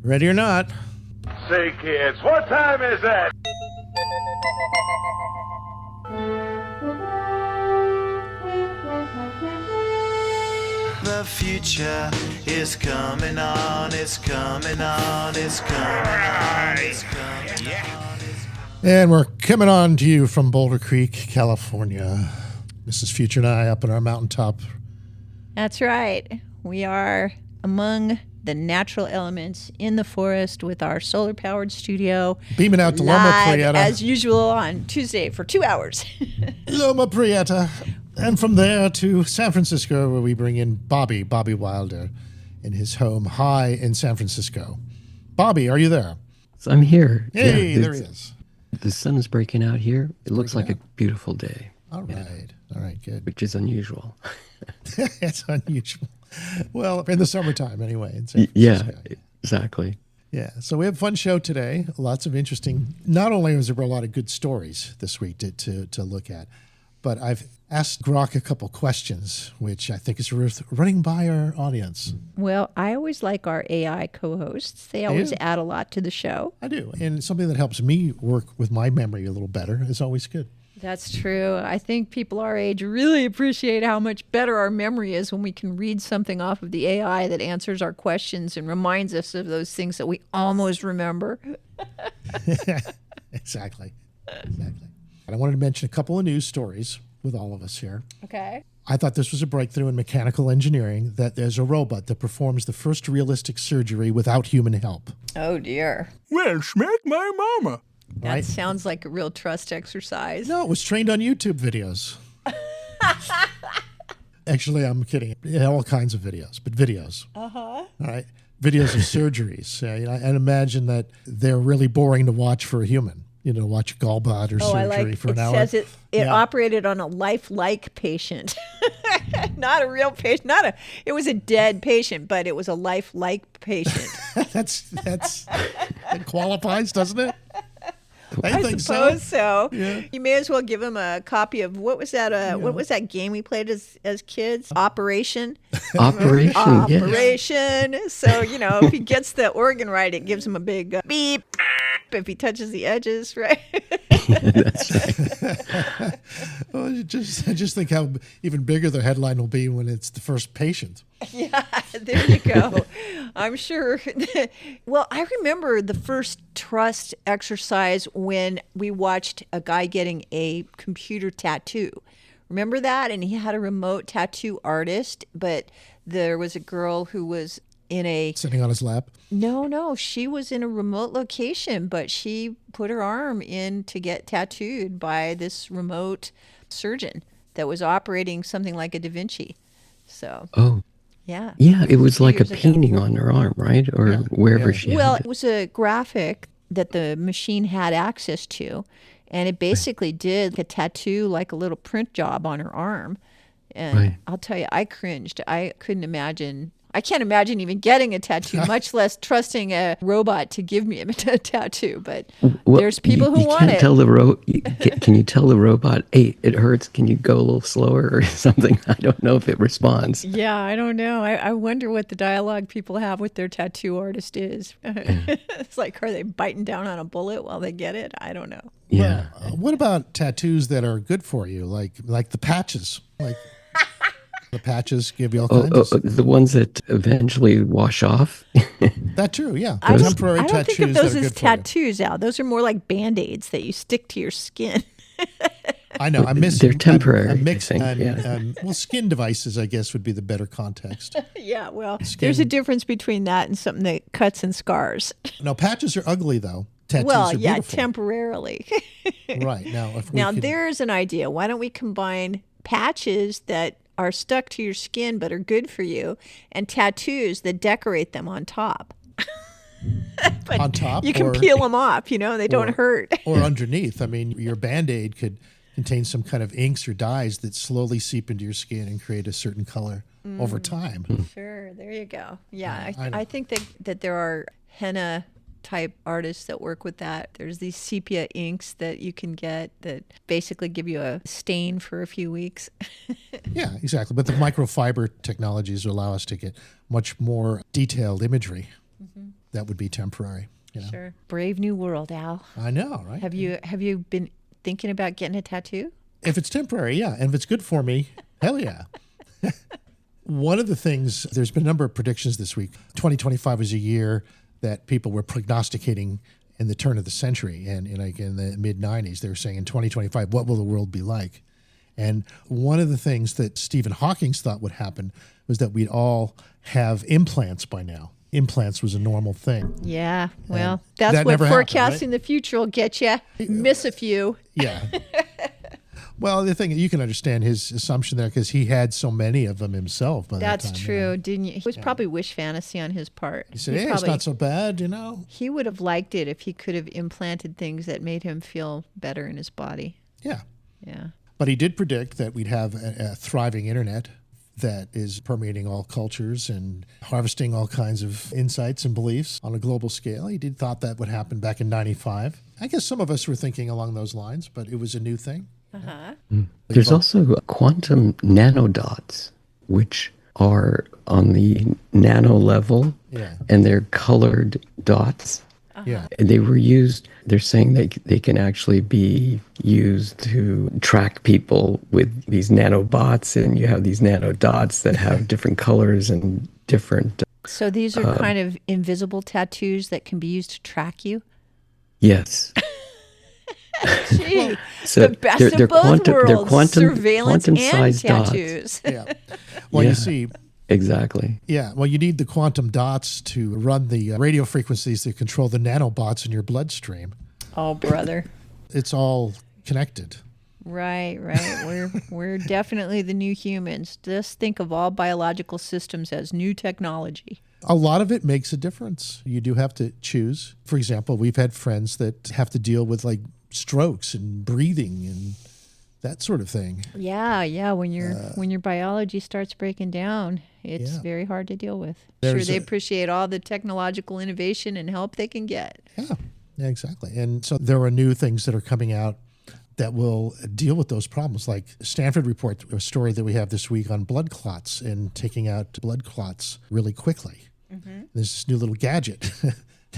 Ready or not. Say, kids, what time is it? The future is coming on, it's coming on, it's coming on, it's coming on. And we're coming on to you from Boulder Creek, California. Mrs. Future and I up on our mountaintop. That's right. We are among the natural elements in the forest with our solar-powered studio. Beaming out to Loma live Prieta. as usual on Tuesday for 2 hours. Loma Prieta. And from there to San Francisco, where we bring in Bobby Wilder, in his home high in San Francisco. Bobby, are you there? So I'm here. Hey, Yeah, there he is. The sun is breaking out here. It looks like a beautiful day. All right. All right, good. Which is unusual. It's unusual. Well, in the summertime anyway. In San Yeah, Francisco. exactly. Yeah, so we have a fun show today. Lots of interesting, not only was there a lot of good stories this week to look at, but I've asked Grok a couple questions, which I think is worth running by our audience. Well, I always like our AI co-hosts. They always add a lot to the show. I do. And something that helps me work with my memory a little better is always good. That's true. I think people our age really appreciate how much better our memory is when we can read something off of the AI that answers our questions and reminds us of those things that we almost remember. Exactly. And I wanted to mention a couple of news stories with all of us here. Okay. I thought this was a breakthrough in mechanical engineering, that there's a robot that performs the first realistic surgery without human help. Oh, dear. Well, smack my mama. That Right? sounds like a real trust exercise. No, it was trained on YouTube videos. Actually, I'm kidding. Yeah, all kinds of videos, but videos. Uh-huh. All right. Videos of surgeries. And imagine that they're really boring to watch for a human. Watch a gallbladder surgery for an hour. It says it operated on a lifelike patient. Not a real patient. It was a dead patient, but it was a lifelike patient. That qualifies, doesn't it? I think suppose so. Yeah. You may as well give him a copy of what was that? What was that game we played as kids? Operation. Operation. Yes. Operation. So if he gets the organ right, it gives him a big beep. If he touches the edges, right? That's right. Well, I just think how even bigger the headline will be when it's the first patient. Yeah, there you go. I'm sure. Well, I remember the first trust exercise when we watched a guy getting a computer tattoo. Remember that? And he had a remote tattoo artist, but there was a girl who was sitting on his lap. No, she was in a remote location, but she put her arm in to get tattooed by this remote surgeon that was operating something like a Da Vinci. So. Oh. Yeah. Yeah, it was like a Years ago. painting on her arm, right? Or wherever she Well, had it was a graphic that the machine had access to, and it basically did a tattoo, like a little print job on her arm. And Right. I'll tell you, I cringed. I couldn't imagine. I can't imagine even getting a tattoo, much less trusting a robot to give me a tattoo. But there's people who want it. Can you tell the robot, hey, it hurts, can you go a little slower or something? I don't know if it responds. Yeah, I don't know. I wonder what the dialogue people have with their tattoo artist is. It's like, are they biting down on a bullet while they get it? I don't know. Yeah. Well, what about tattoos that are good for you, like the patches? Like the patches give you all kinds of The ones that eventually wash off. That true, yeah. I Temporary don't tattoos think of those that are as good for you. tattoos, Al. Those are more like Band-Aids that you stick to your skin. I know. I'm missing. They're temporary, I'm mixing. I think, Well, skin devices, I guess, would be the better context. Yeah, well, there's a difference between that and something that cuts and scars. No, patches are ugly though. Tattoos Well, are yeah, beautiful. temporarily. Right now, if we Now, could, there's an idea. Why don't we combine patches that are stuck to your skin but are good for you and tattoos that decorate them on top? But on top, you can or, peel them off, they don't hurt. or underneath. I mean, your Band-Aid could contain some kind of inks or dyes that slowly seep into your skin and create a certain color over time. Sure, there you go. Yeah, I know. I think that there are henna type artists that work with that. There's these sepia inks that you can get that basically give you a stain for a few weeks. Yeah, exactly. But the microfiber technologies allow us to get much more detailed imagery. that would be temporary. Sure. Brave new world, Al. I know, right? Have you been thinking about getting a tattoo? If it's temporary, yeah. And if it's good for me, hell yeah. One of the things, there's been a number of predictions this week. 2025 was a year that people were prognosticating in the turn of the century. And in the mid-90s, they were saying in 2025, what will the world be like? And one of the things that Stephen Hawking thought would happen was that we'd all have implants by now. Implants was a normal thing. Yeah, well, that's that what never forecasting happened, the future will get you. Miss a few. Yeah. Well, the thing, you can understand his assumption there because he had so many of them himself by that That's time. true, didn't you? It was probably wish fantasy on his part. He said, hey, it's not so bad, He would have liked it if he could have implanted things that made him feel better in his body. Yeah. Yeah. But he did predict that we'd have a thriving internet that is permeating all cultures and harvesting all kinds of insights and beliefs on a global scale. He did thought that would happen back in 95. I guess some of us were thinking along those lines, but it was a new thing. Uh-huh. There's also quantum nanodots, which are on the nano level, and they're colored dots. Yeah. And they were used, they're saying they can actually be used to track people with these nanobots, and you have these nanodots that have different colors and different... So these are kind of invisible tattoos that can be used to track you? Yes. Gee, So the best they're of both quantum, worlds, they're quantum, surveillance and quantum-sized tattoos. Yeah. Well, Yeah. you see... Exactly. Yeah, well, you need the quantum dots to run the radio frequencies that control the nanobots in your bloodstream. Oh, brother. It's all connected. Right. We're definitely the new humans. Just think of all biological systems as new technology. A lot of it makes a difference. You do have to choose. For example, we've had friends that have to deal with like strokes and breathing and that sort of thing. Yeah. When your biology starts breaking down, it's very hard to deal with. Sure, they appreciate all the technological innovation and help they can get. Yeah, exactly. And so there are new things that are coming out that will deal with those problems. Like Stanford report, a story that we have this week on blood clots and taking out blood clots really quickly. Mm-hmm. There's this new little gadget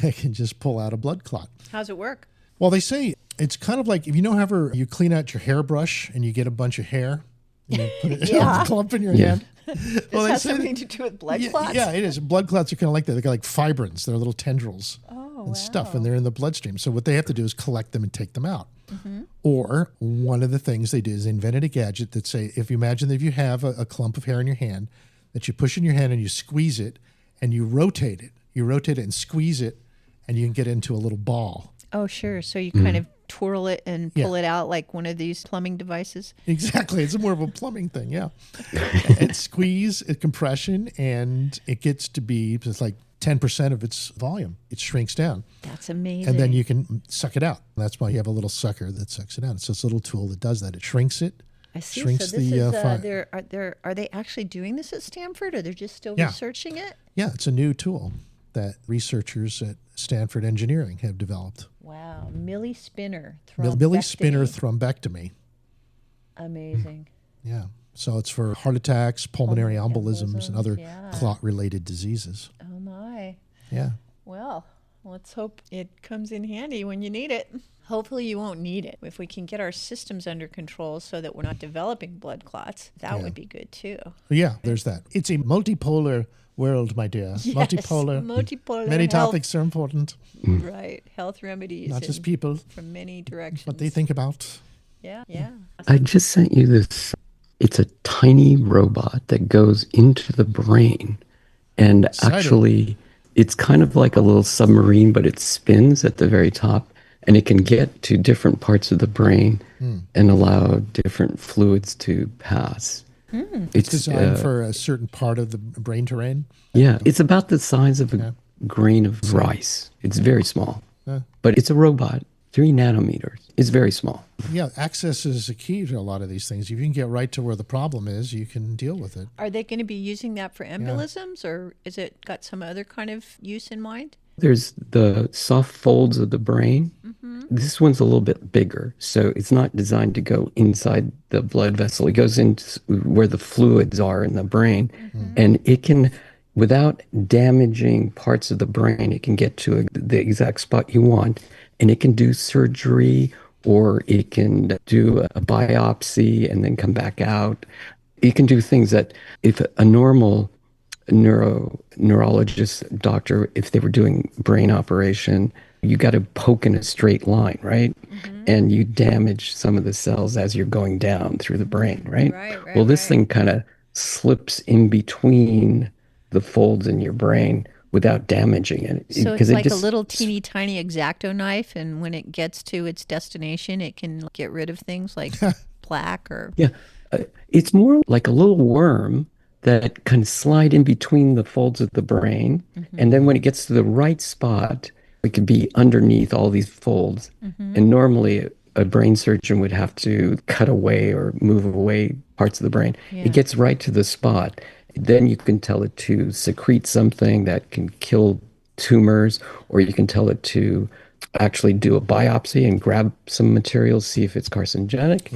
that can just pull out a blood clot. How's it work? Well, they say it's kind of like if you know how you clean out your hairbrush and you get a bunch of hair, and you put it a clump in your hand. This has something to do with blood clots? Yeah, it is. Blood clots are kind of like that. They're like fibrins. They're little tendrils and stuff, and they're in the bloodstream. So what they have to do is collect them and take them out. Mm-hmm. Or one of the things they did is they invented a gadget that say, if you imagine that if you have a clump of hair in your hand, that you push in your hand and you squeeze it and you rotate it. You rotate it and squeeze it, and you can get into a little ball. Oh, sure. So you kind of twirl it and pull it out like one of these plumbing devices? Exactly. It's more of a plumbing thing, yeah. It squeeze, a compression, and it gets to be just like 10% of its volume. It shrinks down. That's amazing. And then you can suck it out. That's why you have a little sucker that sucks it out. So it's a little tool that does that. It shrinks it. I see. Shrinks so this the is, are they actually doing this at Stanford, or they're just still researching it? Yeah, it's a new tool that researchers at Stanford Engineering have developed. Wow. Milli-spinner Milli-spinner thrombectomy. Amazing. Yeah. So it's for heart attacks, pulmonary embolisms, and other clot-related diseases. Oh, my. Yeah. Well, let's hope it comes in handy when you need it. Hopefully you won't need it. If we can get our systems under control so that we're not developing blood clots, that would be good, too. Yeah, there's that. It's a multipolar world, my dear. Yes, multipolar. Many health. topics are important. Right. Health remedies. Not just people. From many directions. What they think about. Yeah. I just sent you this. It's a tiny robot that goes into the brain. And actually, it's kind of like a little submarine, but it spins at the very top. And it can get to different parts of the brain and allow different fluids to pass. It's designed for a certain part of the brain terrain. Yeah, it's about the size of a grain of rice. It's very small. But it's a robot, 3 nanometers. It's very small. Yeah, access is a key to a lot of these things. If you can get right to where the problem is, you can deal with it. Are they going to be using that for embolisms, or is it got some other kind of use in mind? There's the soft folds of the brain. Mm-hmm. This one's a little bit bigger, so it's not designed to go inside the blood vessel. It goes into where the fluids are in the brain, and it can without damaging parts of the brain, it can get to the exact spot you want, and it can do surgery or it can do a biopsy and then come back out. It can do things that if a normal neurologist doctor, if they were doing brain operation, you got to poke in a straight line, right? And you damage some of the cells as you're going down through the brain, right? Well, this thing kind of slips in between the folds in your brain without damaging it. So it's like a little teeny tiny X-Acto knife, and when it gets to its destination, it can get rid of things like plaque or... Yeah, it's more like a little worm that can slide in between the folds of the brain. And then when it gets to the right spot, it could be underneath all these folds. And normally a brain surgeon would have to cut away or move away parts of the brain. It gets right to the spot. Then you can tell it to secrete something that can kill tumors, or you can tell it to actually do a biopsy and grab some materials, see if it's carcinogenic,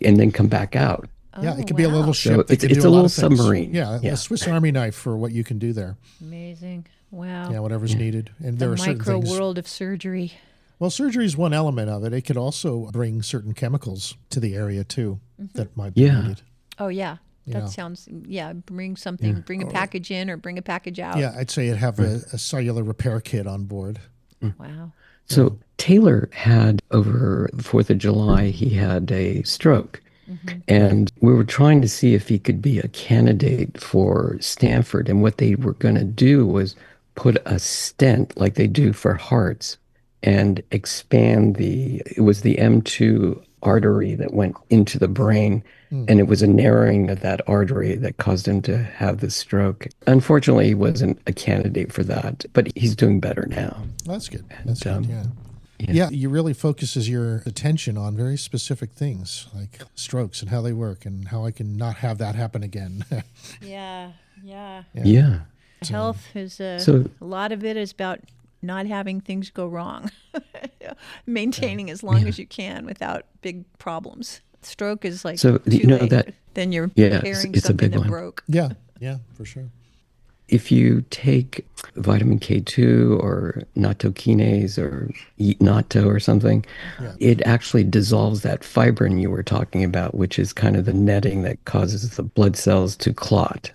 and then come back out. Yeah, it could be a little ship. So it's a little submarine. Yeah, a Swiss Army knife for what you can do there. Amazing. Wow. Yeah, whatever's needed. And there are certain micro things. world of surgery. Well, surgery is one element of it. It could also bring certain chemicals to the area too that might be needed. Oh, yeah. That sounds, bring something, bring a package in or bring a package out. Yeah, I'd say it'd have a cellular repair kit on board. Wow. So Taylor had, over the 4th of July, he had a stroke. And we were trying to see if he could be a candidate for Stanford. And what they were going to do was put a stent like they do for hearts and expand it was the M2 artery that went into the brain. And it was a narrowing of that artery that caused him to have the stroke. Unfortunately, he wasn't a candidate for that, but he's doing better now. That's good. That's good, yeah, you really focuses your attention on very specific things like strokes and how they work and how I can not have that happen again. Yeah. So, Health is a lot of it is about not having things go wrong, maintaining as long as you can without big problems. Stroke is like so too you know late. that Then you're repairing it's a something big that one. broke. Yeah, for sure. If you take vitamin K2 or nattokinase or eat natto or something, it actually dissolves that fibrin you were talking about, which is kind of the netting that causes the blood cells to clot.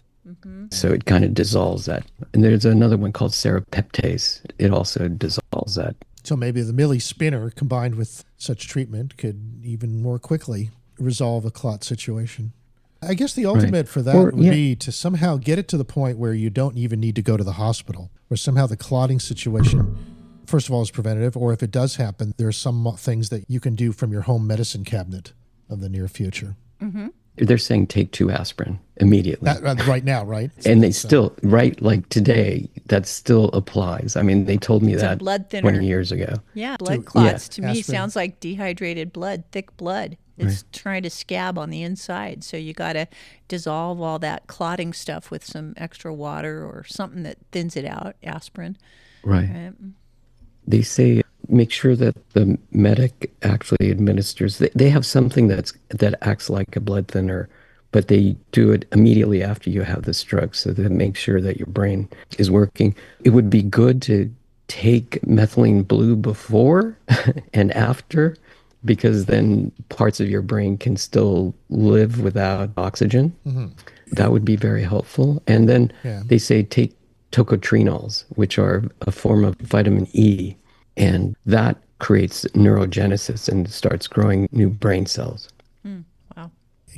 So it kind of dissolves that. And there's another one called serapeptase. It also dissolves that. So maybe the milli-spinner combined with such treatment could even more quickly resolve a clot situation. I guess the ultimate for that would be to somehow get it to the point where you don't even need to go to the hospital, where somehow the clotting situation, first of all, is preventative, or if it does happen, there are some things that you can do from your home medicine cabinet of the near future. They're saying take 2 aspirin immediately. Right now, right? And they still, like today, that still applies. I mean, they told me that blood thinner. 20 years ago. Yeah, blood clots to me aspirin. sounds like dehydrated blood, thick blood. It's trying to scab on the inside. So you got to dissolve all that clotting stuff with some extra water or something that thins it out, aspirin. Right. They say make sure that the medic actually administers. They have something that acts like a blood thinner, but they do it immediately after you have the stroke, so that make sure that your brain is working. It would be good to take methylene blue before and after, because then parts of your brain can still live without oxygen. That would be very helpful. And then they say take tocotrienols, which are a form of vitamin E, and that creates neurogenesis and starts growing new brain cells. Wow.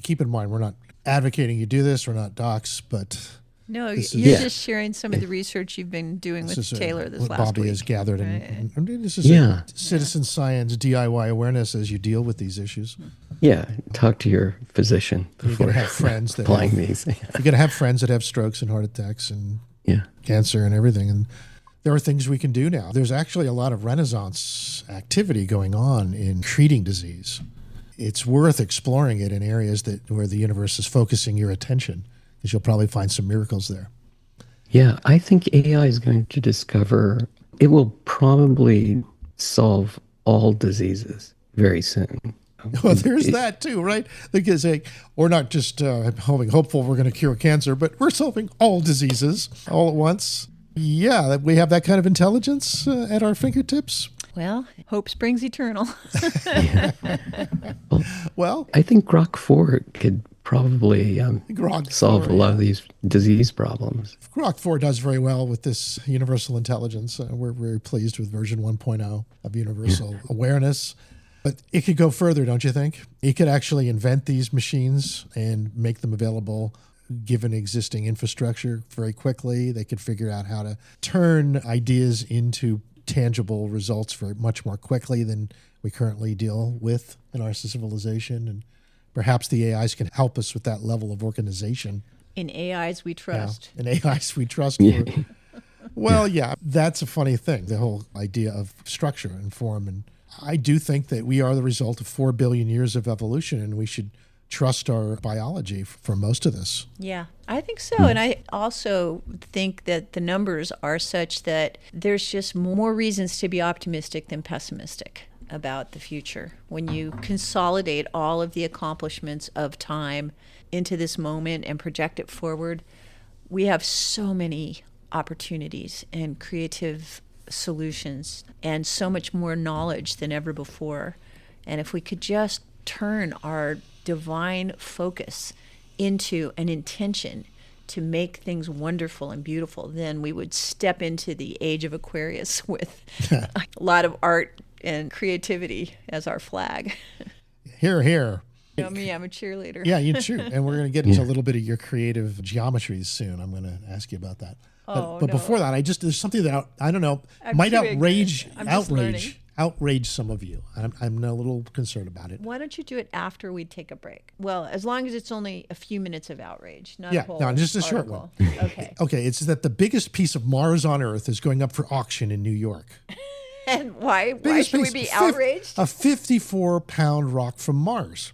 Keep in mind, we're not advocating you do this. We're not docs, but... No, This you're is- just sharing some of the research you've been doing with this is Taylor this what last Bobby week. has gathered. Right. And this is a citizen science DIY awareness as you deal with these issues. Yeah, talk to your physician You're before going to have friends that applying have, these. you're going to have friends that have strokes and heart attacks and Yeah. cancer and everything. And there are things we can do now. There's actually a lot of renaissance activity going on in treating disease. It's worth exploring it in areas where the universe is focusing your attention, because you'll probably find some miracles there. Yeah, I think AI is going to discover, it will probably solve all diseases very soon. Well, there's that too, right? Because we're not just hopeful we're going to cure cancer, but we're solving all diseases all at once. Yeah, we have that kind of intelligence at our fingertips. Well, hope springs eternal. Well, I think Grok 4 could probably Grok solve 4, a lot of these disease problems. Grok 4 does very well with this universal intelligence. We're very pleased with version 1.0 of universal awareness. But it could go further, don't you think? It could actually invent these machines and make them available given existing infrastructure very quickly. They could figure out how to turn ideas into tangible results very much more quickly than we currently deal with in our civilization. And perhaps the AIs can help us with that level of organization. In AIs we trust. Yeah, in AIs we trust. Well, yeah, that's a funny thing, the whole idea of structure and form. And I do think that we are the result of 4 billion years of evolution, and we should trust our biology for most of this. Yeah, I think so. And I also think that the numbers are such that there's just more reasons to be optimistic than pessimistic about the future. When you consolidate all of the accomplishments of time into this moment and project it forward, we have so many opportunities and creative solutions and so much more knowledge than ever before. And if we could just turn our divine focus into an intention to make things wonderful and beautiful, then we would step into the age of Aquarius with a lot of art and creativity as our flag. Here, here. You know me, I'm a cheerleader. Yeah, you too. And we're going to get into a little bit of your creative geometries soon. I'm going to ask you about that. But before that, there's something that I don't know might outrage some of you. I'm a little concerned about it. Why don't you do it after we take a break? Well, as long as it's only a few minutes of outrage, not a whole just a short article. one. Okay. Okay, it's that the biggest piece of Mars on Earth is going up for auction in New York. And why should we be outraged? A 54-pound rock from Mars.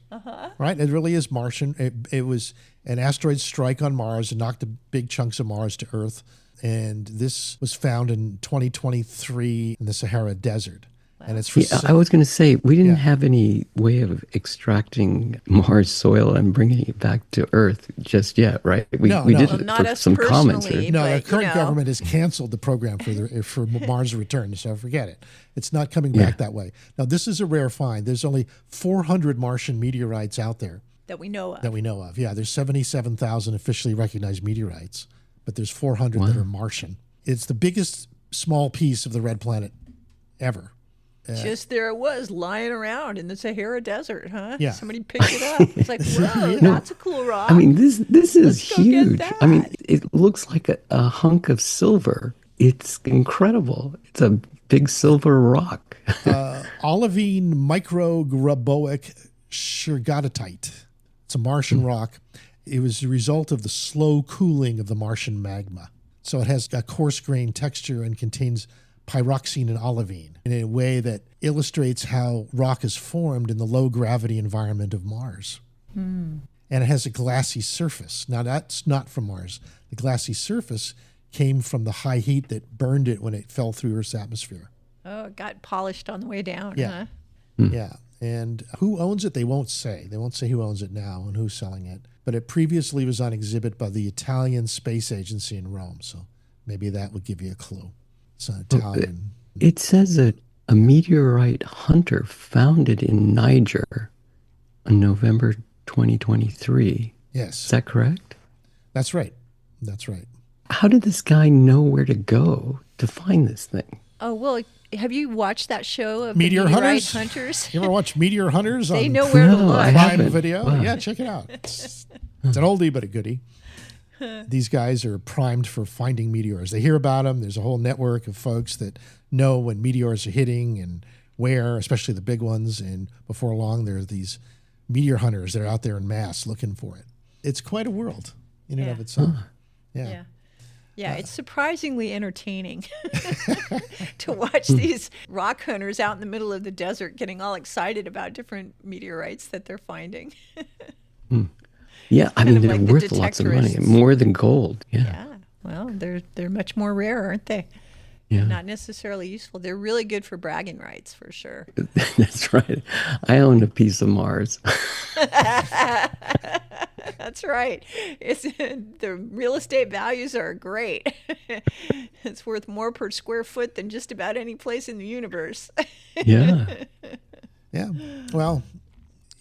Right? It really is Martian. It was an asteroid strike on Mars and knocked the big chunks of Mars to Earth. And this was found in 2023 in the Sahara Desert. Wow. And it's for I was going to say, we didn't have any way of extracting Mars soil and bringing it back to Earth just yet, right? We did it not for us some comments. No, the current government has canceled the program for Mars return, so forget it. It's not coming back that way. Now, this is a rare find. There's only 400 Martian meteorites out there. That we know of. Yeah, there's 77,000 officially recognized meteorites, but there's 400 that are Martian. It's the biggest small piece of the red planet ever. Just there it was lying around in the Sahara Desert, huh? Yeah. Somebody picked it up. It's like, whoa, that's a cool rock. I mean, this is huge. That. I mean, it looks like a hunk of silver. It's incredible. It's a big silver rock. Olivine micrograboic shergotite. It's a Martian rock. It was the result of the slow cooling of the Martian magma. So it has a coarse-grained texture and contains pyroxene and olivine in a way that illustrates how rock is formed in the low-gravity environment of Mars. And it has a glassy surface. Now, that's not from Mars. The glassy surface came from the high heat that burned it when it fell through Earth's atmosphere. Oh, it got polished on the way down, Yeah. huh? Yeah. And who owns it, they won't say. They won't say who owns it now and who's selling it. But it previously was on exhibit by the Italian Space Agency in Rome. So maybe that would give you a clue. It's an Italian. It says that a meteorite hunter found it in Niger on November 2023. Yes. Is that correct? That's right. That's right. How did this guy know where to go to find this thing? Oh, well, have you watched that show of Meteor the Meteorite Hunters? Hunters? You ever watch Meteor Hunters They on know where to No, look. I Prime haven't. Video? Wow. Yeah, check it out. It's an oldie but a goodie. These guys are primed for finding meteors. They hear about them. There's a whole network of folks that know when meteors are hitting and where, especially the big ones. And before long, there are these meteor hunters that are out there in mass looking for it. It's quite a world in and of itself. Yeah. Yeah, it's surprisingly entertaining to watch these rock hunters out in the middle of the desert getting all excited about different meteorites that they're finding. Yeah, I mean, of they're like the worth lots of money, detectorists. more than gold. Yeah. Yeah, well, they're much more rare, aren't they? Yeah. Not necessarily useful. They're really good for bragging rights, for sure. That's right. I own a piece of Mars. That's right. The real estate values are great. It's worth more per square foot than just about any place in the universe. Yeah. Yeah. Well,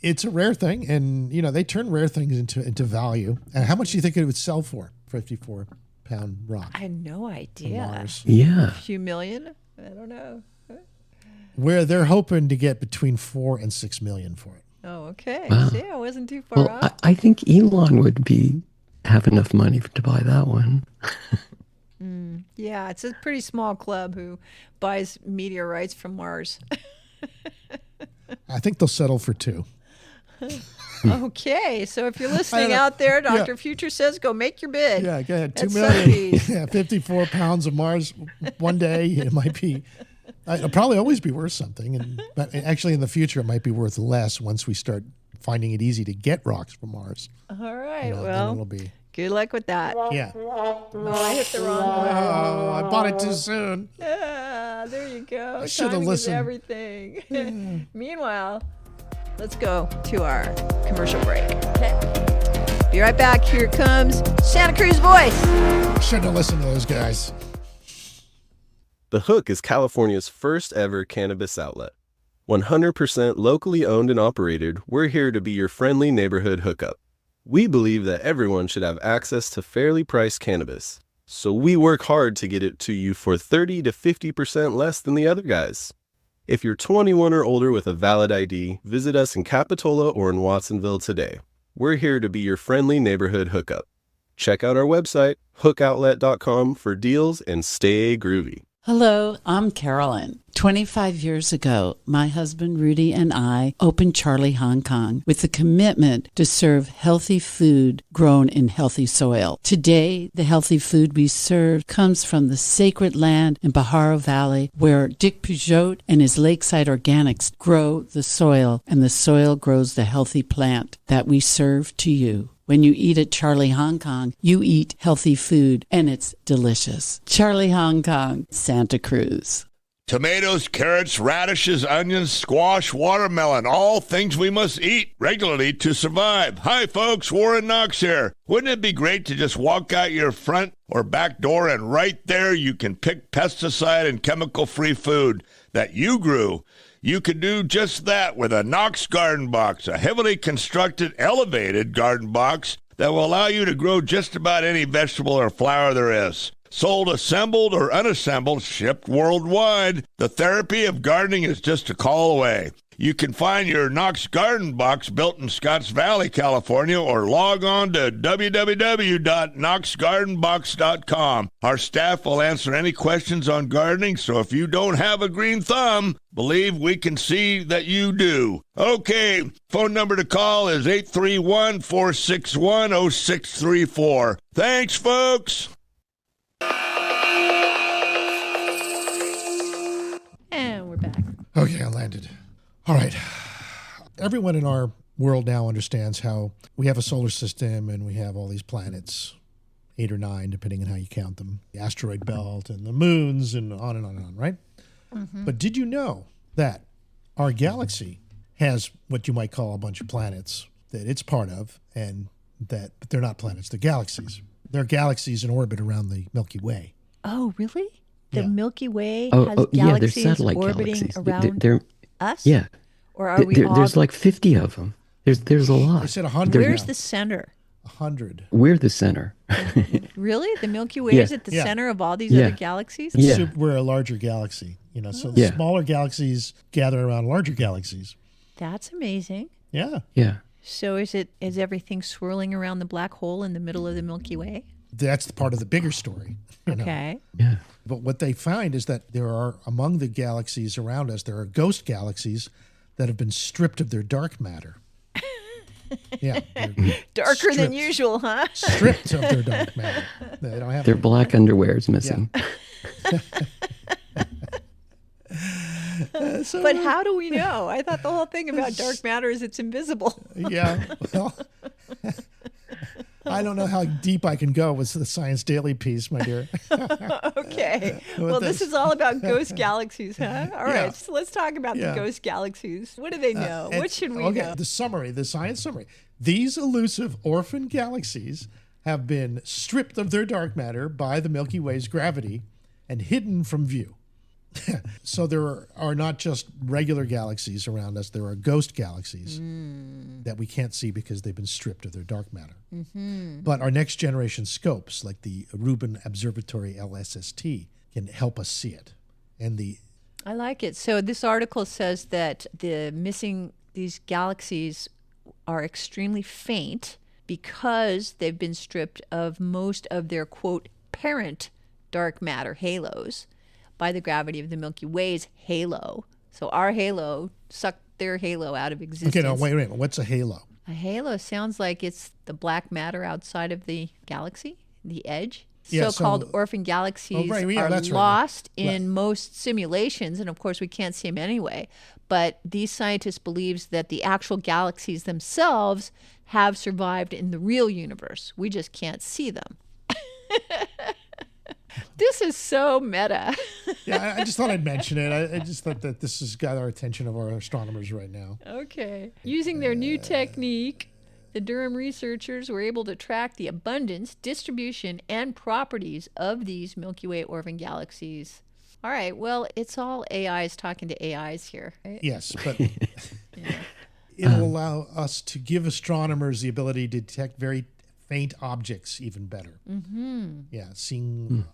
it's a rare thing, and they turn rare things into value. And how much do you think it would sell for 54-pound rock? I had no idea. Mars. Yeah. A few million? I don't know. Where they're hoping to get between 4 and 6 million for it. Oh, okay. Wow. See, I wasn't too far Well, off. I think Elon would have enough money to buy that one. Yeah, it's a pretty small club who buys meteorites from Mars. I think they'll settle for 2. Okay, so if you're listening know. out there, Yeah. Dr. Future says go make your bid. Yeah, go ahead. 2 That's million. Sotheby's. Yeah, 54 pounds of Mars one day. It might be. It'll probably always be worth something, but actually in the future it might be worth less once we start finding it easy to get rocks from Mars. All right, Then well, it'll be. good luck with that. Yeah. Oh, I hit the wrong one. Oh, I bought it too soon. Ah, there you go. I should have Timing is listened. everything. Meanwhile, let's go to our commercial break. Okay. Be right back. Here it comes. Santa Cruz voice. Shouldn't have listened to those guys. The Hook is California's first ever cannabis outlet. 100% locally owned and operated, we're here to be your friendly neighborhood hookup. We believe that everyone should have access to fairly priced cannabis, so we work hard to get it to you for 30 to 50% less than the other guys. If you're 21 or older with a valid ID, visit us in Capitola or in Watsonville today. We're here to be your friendly neighborhood hookup. Check out our website, hookoutlet.com, for deals and stay groovy. Hello, I'm Carolyn. 25 years ago, my husband Rudy and I opened Charlie Hong Kong with the commitment to serve healthy food grown in healthy soil. Today, the healthy food we serve comes from the sacred land in Pajaro Valley, where Dick Peugeot and his Lakeside Organics grow the soil, and the soil grows the healthy plant that we serve to you. When you eat at Charlie Hong Kong, you eat healthy food, and it's delicious. Charlie Hong Kong, Santa Cruz. Tomatoes, carrots, radishes, onions, squash, watermelon, all things we must eat regularly to survive. Hi, folks, Warren Knox here. Wouldn't it be great to just walk out your front or back door and right there you can pick pesticide and chemical-free food that you grew? You could do just that with a Knox Garden Box, a heavily constructed, elevated garden box that will allow you to grow just about any vegetable or flower there is. Sold assembled or unassembled, shipped worldwide. The therapy of gardening is just a call away. You can find your Knox Garden Box built in Scotts Valley, California, or log on to www.knoxgardenbox.com. Our staff will answer any questions on gardening, so if you don't have a green thumb, believe we can see that you do. Okay, phone number to call is 831-461-0634. Thanks, folks. And we're back. Okay, I landed. All right. Everyone in our world now understands how we have a solar system and we have all these planets, 8 or 9, depending on how you count them, the asteroid belt and the moons and on and on and on, right? Mm-hmm. But did you know that our galaxy has what you might call a bunch of planets that it's part of, and but they're not planets, they're galaxies. They're galaxies in orbit around the Milky Way. Oh, really? The Yeah. Milky Way Oh, has yeah, they're galaxies satellite orbiting galaxies. around They're us? yeah. Or are we all... There's like 50 of them. There's a lot. I said 100. Where's now. the center? 100. We're the center. Really? The Milky Way Yeah. is at the Yeah. center of all these Yeah. other galaxies? Yeah. We're a larger galaxy, so Yeah. smaller galaxies gather around larger galaxies. That's amazing. Yeah. Yeah. So is everything swirling around the black hole in the middle of the Milky Way? That's the part of the bigger story. Okay. Yeah. But what they find is that there are, among the galaxies around us, there are ghost galaxies that have been stripped of their dark matter. Yeah. they're Darker than stripped- usual, huh? Stripped of their dark matter. They don't have Their black underwear is missing. But how do we know? I thought the whole thing about dark matter is it's invisible. Yeah. Well, I don't know how deep I can go with the Science Daily piece, my dear. Okay. Well, this is all about ghost galaxies, huh? All right. So let's talk about the ghost galaxies. What do they know? What should we know? The summary, the science summary. These elusive orphan galaxies have been stripped of their dark matter by the Milky Way's gravity and hidden from view. So there are not just regular galaxies around us, there are ghost galaxies that we can't see because they've been stripped of their dark matter. But our next generation scopes, like the Rubin Observatory LSST, can help us see it. And I like it. So this article says that these galaxies are extremely faint because they've been stripped of most of their, quote, parent dark matter halos by the gravity of the Milky Way's halo. So our halo sucked their halo out of existence. Okay, now wait a minute. What's a halo? A halo sounds like it's the black matter outside of the galaxy, the edge. Yeah, So-called orphan galaxies are lost in most simulations, and of course we can't see them anyway. But these scientists believe that the actual galaxies themselves have survived in the real universe. We just can't see them. This is so meta. Yeah, I just thought I'd mention it. I just thought that this has got our attention of our astronomers right now. Okay. Using their new technique, the Durham researchers were able to track the abundance, distribution, and properties of these Milky Way orphan galaxies. All right. Well, it's all AIs talking to AIs here, right? Yes, but it'll allow us to give astronomers the ability to detect very faint objects even better. Yeah, seeing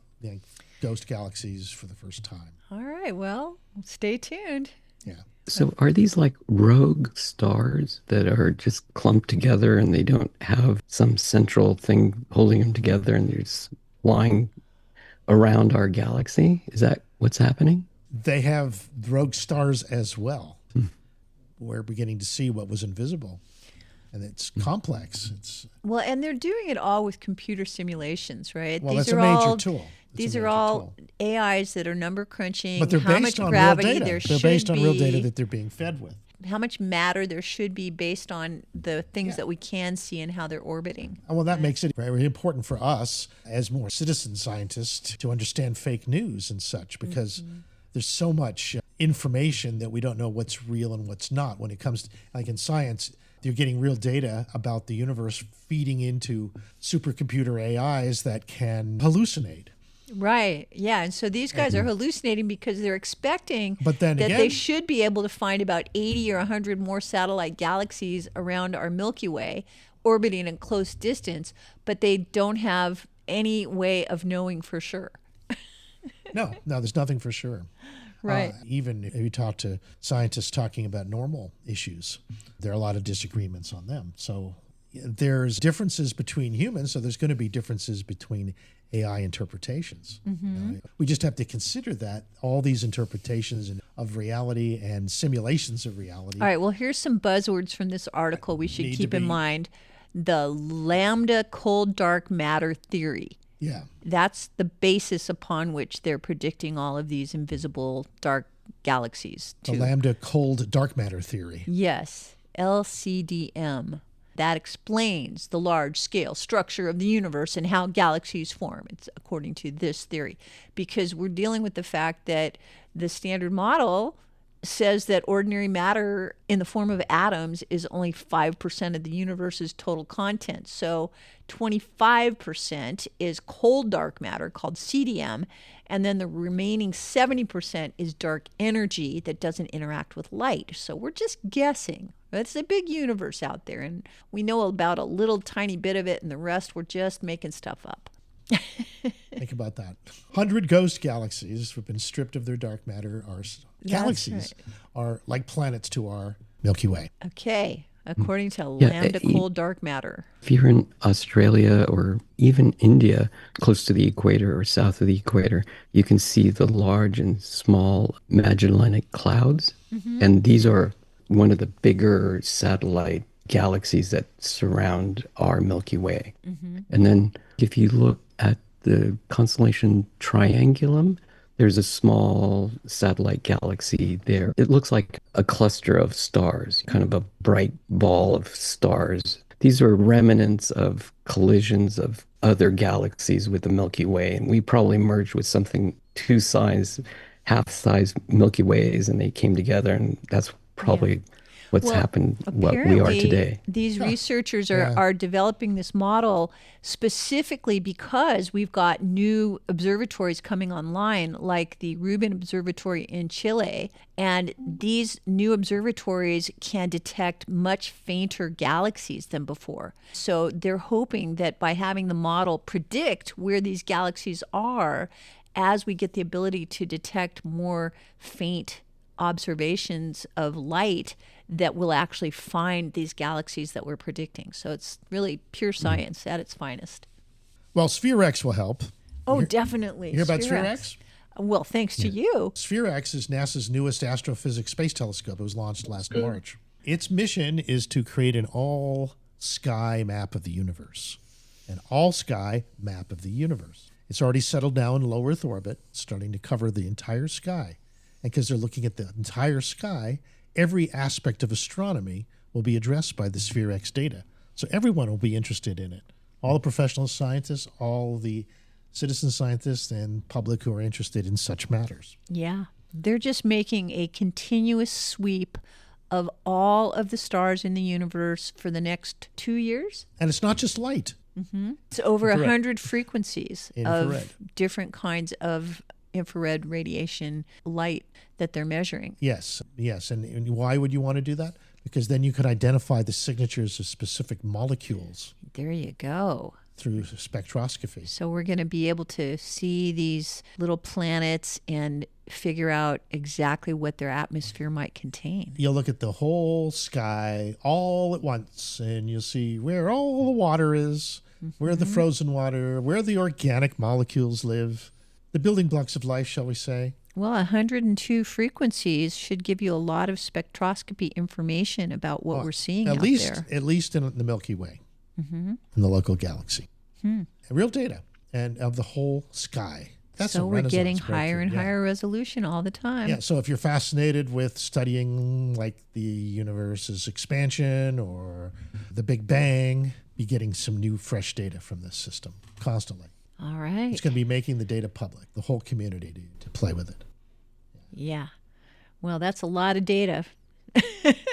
ghost galaxies for the first time. All right. Well, stay tuned. Yeah. So are these like rogue stars that are just clumped together and they don't have some central thing holding them together and they're just flying around our galaxy? Is that what's happening? They have rogue stars as well. We're beginning to see what was invisible. And it's complex. Well, and they're doing it all with computer simulations, right? Well, that's a major tool. These are all AIs that are number crunching. But they're how based much on gravity real data. there They're should based on real be, data that they're being fed with. how much matter there should be based on the things that we can see and how they're orbiting. Well, that makes it very important for us as more citizen scientists to understand fake news and such, because there's so much information that we don't know what's real and what's not. When it comes to, like in science, they're getting real data about the universe feeding into supercomputer AIs that can hallucinate. Right. Yeah. And so these guys are hallucinating because they're expecting But then that again, they should be able to find about 80 or 100 more satellite galaxies around our Milky Way orbiting in close distance, but they don't have any way of knowing for sure. no, there's nothing for sure. Right. Even if you talk to scientists talking about normal issues, there are a lot of disagreements on them. So there's differences between humans, so there's going to be differences between AI interpretations. You know, we just have to consider that all these interpretations of reality and simulations of reality. All right. Well, here's some buzzwords from this article we should keep in mind. The lambda cold dark matter theory. Yeah. That's the basis upon which they're predicting all of these invisible dark galaxies. The lambda cold dark matter theory. Yes, LCDM. That explains the large-scale structure of the universe and how galaxies form. It's according to this theory, because we're dealing with the fact that the standard model says that ordinary matter in the form of atoms is only 5% of the universe's total content. So 25% is cold dark matter called CDM, and then the remaining 70% is dark energy that doesn't interact with light. So we're just guessing. It's a big universe out there, and we know about a little tiny bit of it, and the rest we're just making stuff up. Think about that. 100 ghost galaxies have been stripped of their dark matter. Galaxies are like planets to our Milky Way. Okay, according to lambda cold dark matter. If you're in Australia or even India, close to the equator or south of the equator, you can see the large and small Magellanic clouds. And these are one of the bigger satellite galaxies that surround our Milky Way. And then if you look at the constellation Triangulum, there's a small satellite galaxy there. It looks like a cluster of stars, kind of a bright ball of stars these are remnants of collisions of other galaxies with the Milky Way. And we probably merged with something half-size Milky Ways, and they came together, and that's probably what's happened, what we are today. These researchers are developing this model specifically because we've got new observatories coming online, like the Rubin Observatory in Chile. And these new observatories can detect much fainter galaxies than before. So they're hoping that by having the model predict where these galaxies are, as we get the ability to detect more faint observations of light, that will actually find these galaxies that we're predicting. So it's really pure science at its finest. Well, Sphere-X will help. Oh, definitely. You hear about Sphere-X? Well, thanks to you. Sphere-X is NASA's newest astrophysics space telescope. It was launched last March. Its mission is to create an all-sky map of the universe. An all-sky map of the universe. It's already settled now in low Earth orbit, starting to cover the entire sky. And because they're looking at the entire sky, every aspect of astronomy will be addressed by the Sphere-X data. So everyone will be interested in it. All the professional scientists, all the citizen scientists, and public who are interested in such matters. Yeah. They're just making a continuous sweep of all of the stars in the universe for the next 2 years. And it's not just light. Mm-hmm. It's over 100 frequencies Infrared. of different kinds of infrared radiation light that they're measuring. Yes. And why would you want to do that? Because then you could identify the signatures of specific molecules. There you go. Through spectroscopy. So we're going to be able to see these little planets and figure out exactly what their atmosphere might contain. You'll look at the whole sky all at once, and you'll see where all the water is, where the frozen water, where the organic molecules live, the building blocks of life, shall we say. Well, 102 frequencies should give you a lot of spectroscopy information about what we're seeing out there. At least in the Milky Way, in the local galaxy. Real data, and of the whole sky. That's so we're getting higher and higher resolution all the time. Yeah, so if you're fascinated with studying like the universe's expansion or the Big Bang, be getting some new fresh data from this system constantly. All right. It's going to be making the data public, the whole community to play with it. Yeah. Well, that's a lot of data.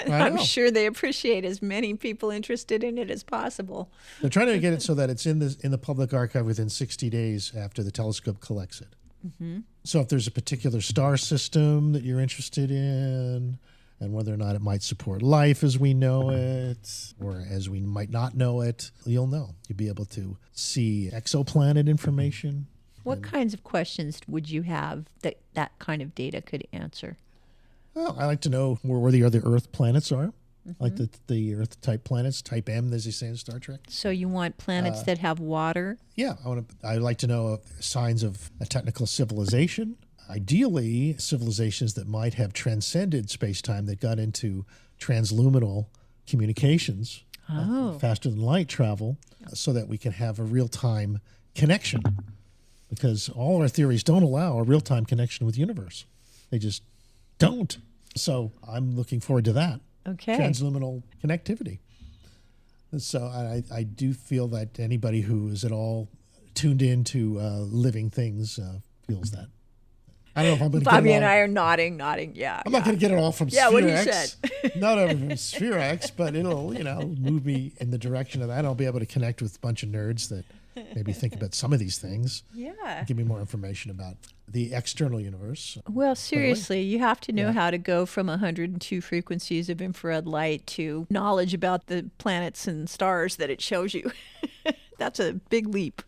I'm sure they appreciate as many people interested in it as possible. They're trying to get it so that it's in the public archive within 60 days after the telescope collects it. So if there's a particular star system that you're interested in, and whether or not it might support life as we know it, or as we might not know it, you'll know. You'll be able to see exoplanet information. What kinds of questions would you have that kind of data could answer? Well, I like to know where the other Earth planets are. Like the Earth-type planets, type M, as they say in Star Trek. So you want planets that have water? Yeah, I like to know signs of a technical civilization. Ideally, civilizations that might have transcended space-time, that got into transluminal communications, faster than light travel, so that we can have a real-time connection. Because all our theories don't allow a real-time connection with the universe. They just don't. So I'm looking forward to that. Okay. Transluminal connectivity. So I do feel that anybody who is at all tuned into living things feels that. I don't know if I'm going to Bobby and I are nodding. Yeah. I'm not going to get it all from Sphere-X. what you said. Not over from Sphere-X, but it'll, move me in the direction of that. I'll be able to connect with a bunch of nerds that maybe think about some of these things. Yeah. Give me more information about the external universe. Well, seriously, you have to know how to go from 102 frequencies of infrared light to knowledge about the planets and stars that it shows you. That's a big leap.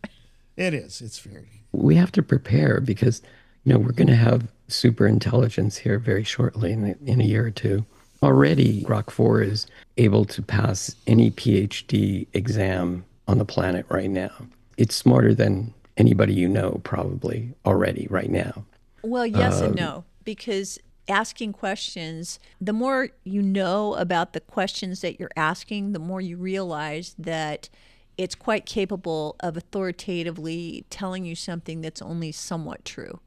It is. It's very. We have to prepare because, we're going to have super intelligence here very shortly in a year or two. Already, Grok 4 is able to pass any PhD exam on the planet right now. It's smarter than anybody probably already right now. Well, yes and no, because asking questions, the more you know about the questions that you're asking, the more you realize that it's quite capable of authoritatively telling you something that's only somewhat true.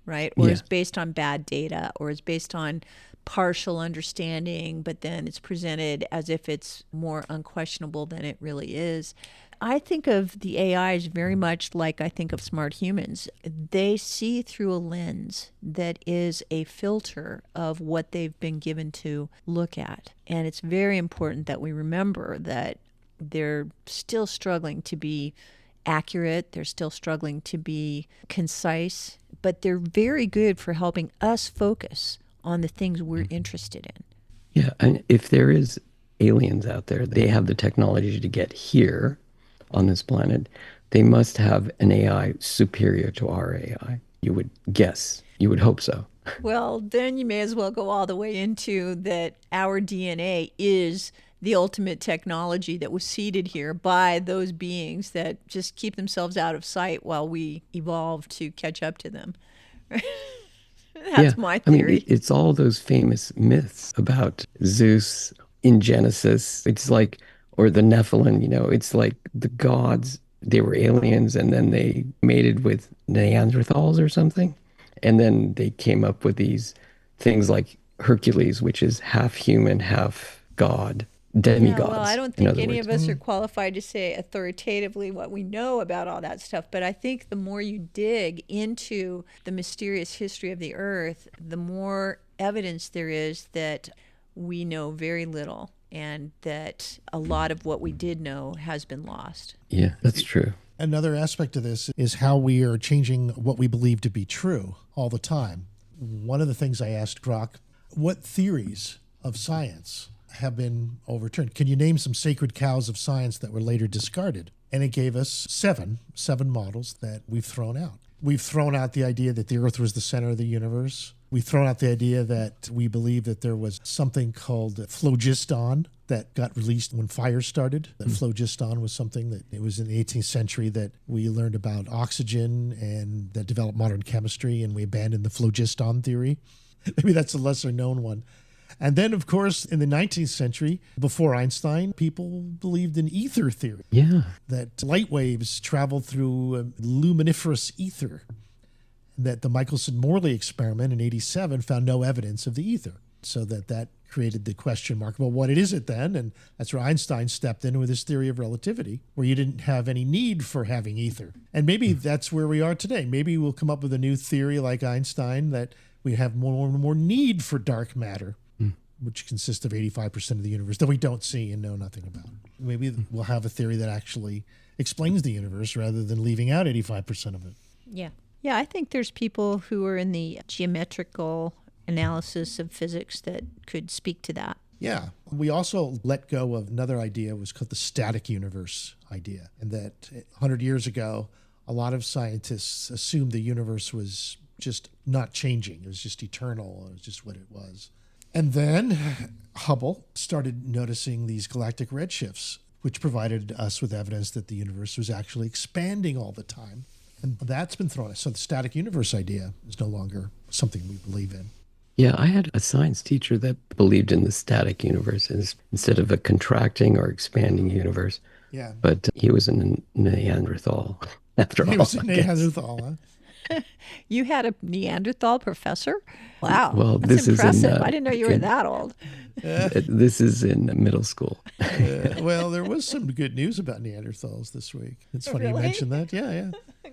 right? Or Yeah. is based on bad data, or is based on partial understanding, but then it's presented as if it's more unquestionable than it really is. I think of the AIs very much like I think of smart humans. They see through a lens that is a filter of what they've been given to look at. And it's very important that we remember that they're still struggling to be accurate, they're still struggling to be concise, but they're very good for helping us focus on the things we're interested in. Yeah, and if there is aliens out there, they have the technology to get here on this planet. They must have an AI superior to our AI. You would guess. You would hope so. Well, then you may as well go all the way into that our DNA is the ultimate technology that was seeded here by those beings that just keep themselves out of sight while we evolve to catch up to them. That's my theory. I mean, it's all those famous myths about Zeus in Genesis. It's like, or the Nephilim, it's like the gods, they were aliens and then they mated with Neanderthals or something. And then they came up with these things like Hercules, which is half human, half god, demigods. Yeah, well, I don't think any of us are qualified to say authoritatively what we know about all that stuff. But I think the more you dig into the mysterious history of the Earth, the more evidence there is that we know very little and that a lot of what we did know has been lost. Yeah, that's true. Another aspect of this is how we are changing what we believe to be true all the time. One of the things I asked Grok, what theories of science have been overturned? Can you name some sacred cows of science that were later discarded? And it gave us seven models that we've thrown out. We've thrown out the idea that the Earth was the center of the universe. We've thrown out the idea that we believe that there was something called phlogiston that got released when fire started. That phlogiston was something that it was in the 18th century that we learned about oxygen and that developed modern chemistry, and we abandoned the phlogiston theory. Maybe that's a lesser known one. And then, of course, in the 19th century, before Einstein, people believed in ether theory. Yeah. That light waves traveled through luminiferous ether. That the Michelson-Morley experiment in 87 found no evidence of the ether. So that created the question mark, well, what is it then? And that's where Einstein stepped in with his theory of relativity, where you didn't have any need for having ether. And maybe that's where we are today. Maybe we'll come up with a new theory like Einstein that we have more and more need for dark matter, which consists of 85% of the universe that we don't see and know nothing about. Maybe we'll have a theory that actually explains the universe rather than leaving out 85% of it. Yeah. Yeah, I think there's people who are in the geometrical analysis of physics that could speak to that. Yeah. We also let go of another idea, was called the static universe idea. And that 100 years ago, a lot of scientists assumed the universe was just not changing. It was just eternal. It was just what it was. And then Hubble started noticing these galactic redshifts, which provided us with evidence that the universe was actually expanding all the time. And that's been thrown out. So the static universe idea is no longer something we believe in. Yeah, I had a science teacher that believed in the static universe instead of a contracting or expanding universe. Yeah. But he was a Neanderthal after all. He was a Neanderthal, huh? You had a Neanderthal professor? Wow. Well, that's this impressive. is I didn't know you were that old. This is in middle school. Well, there was some good news about Neanderthals this week. It's funny you mentioned that. Yeah.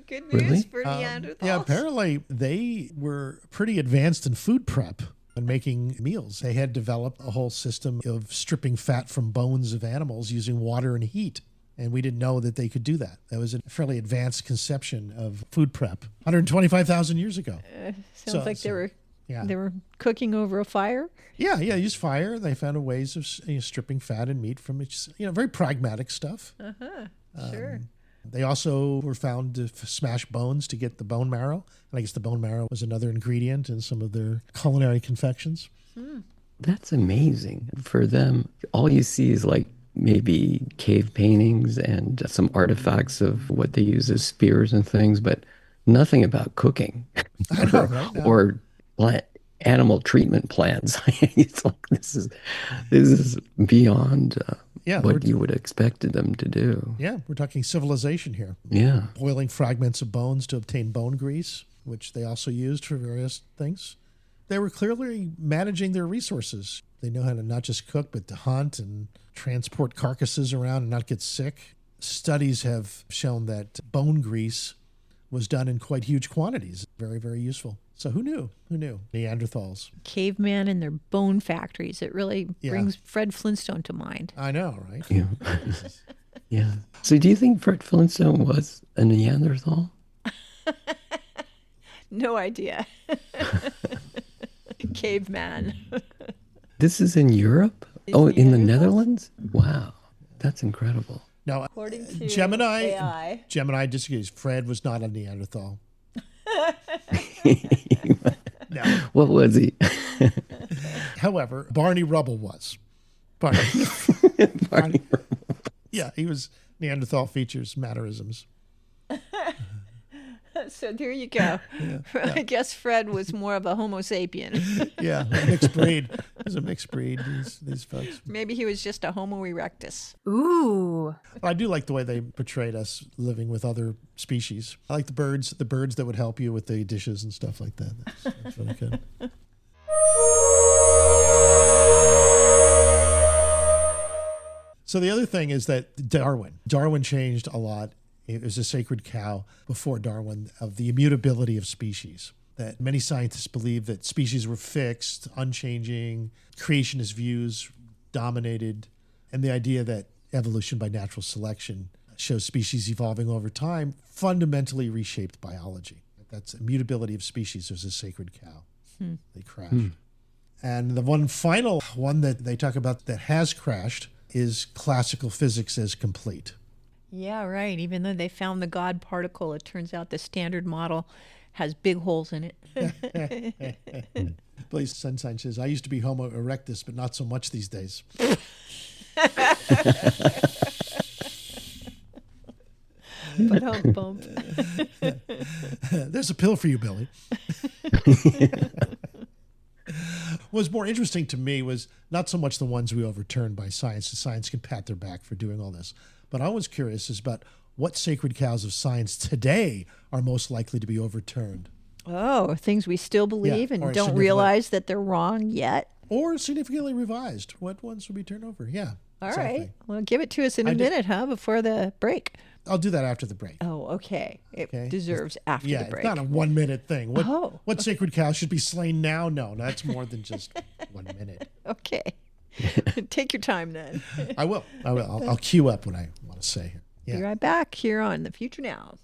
Good news Really? for Neanderthals. Yeah, apparently they were pretty advanced in food prep and making meals. They had developed a whole system of stripping fat from bones of animals using water and heat. And we didn't know that they could do that. That was a fairly advanced conception of food prep 125,000 years ago. Sounds like they were cooking over a fire. Yeah, use fire. They found ways of stripping fat and meat from it. Very pragmatic stuff. Sure. They also were found to smash bones to get the bone marrow. And I guess the bone marrow was another ingredient in some of their culinary confections. That's amazing. For them, all you see is like maybe cave paintings and some artifacts of what they use as spears and things, but nothing about cooking or animal treatment plans. It's like this is beyond what you would expect them to do. Yeah, we're talking civilization here. Yeah. Boiling fragments of bones to obtain bone grease. which they also used for various things. They were clearly managing their resources. They know how to not just cook, but to hunt and transport carcasses around and not get sick. Studies have shown that bone grease was done in quite huge quantities. Very, very useful. So who knew? Who knew? Neanderthals. Caveman and their bone factories. It really brings Fred Flintstone to mind. I know, right? Yeah. Yeah. So do you think Fred Flintstone was a Neanderthal? No idea. Caveman. This is in Europe? In the Netherlands? Wow. That's incredible. Now, According to Gemini AI. disagrees. Fred was not a Neanderthal. No. What was he? However, Barney Rubble was. Barney. Barney. Yeah, he was Neanderthal features, mannerisms. So there you go. I guess Fred was more of a Homo sapien. Yeah, a mixed breed. It was a mixed breed, these folks. Maybe he was just a Homo erectus. Ooh. But I do like the way they portrayed us living with other species. I like the birds that would help you with the dishes and stuff like that. That's really good. So the other thing is that Darwin changed a lot. It was a sacred cow before Darwin of the immutability of species. That many scientists believe that species were fixed, unchanging, creationist views dominated, and the idea that evolution by natural selection shows species evolving over time fundamentally reshaped biology. That's immutability of species. There's a sacred cow. They crashed. And the one final one that they talk about that has crashed is classical physics as complete. Yeah, right. Even though they found the God particle, it turns out the standard model has big holes in it. Blaise Sunshine says, I used to be Homo erectus, but not so much these days. But hump bump. There's a pill for you, Billy. What's more interesting to me was not so much the ones we overturned by science. The science can pat their back for doing all this. But I was curious is about what sacred cows of science today are most likely to be overturned. Oh, things we still believe Yeah, or and don't significantly- realize that they're wrong yet. Or significantly revised. What ones will be turned over? Yeah. All exactly. right. Well, give it to us in a I did- minute, before the break. I'll do that after the break. Oh, okay. It Okay. deserves after Yeah, the break. it's not a 1 minute thing. What Oh. sacred cow should be slain now? No, that's more than just 1 minute. Okay. Take your time then. I will. I'll queue up what I want to say here. Be Yeah. right back here on The Future Now.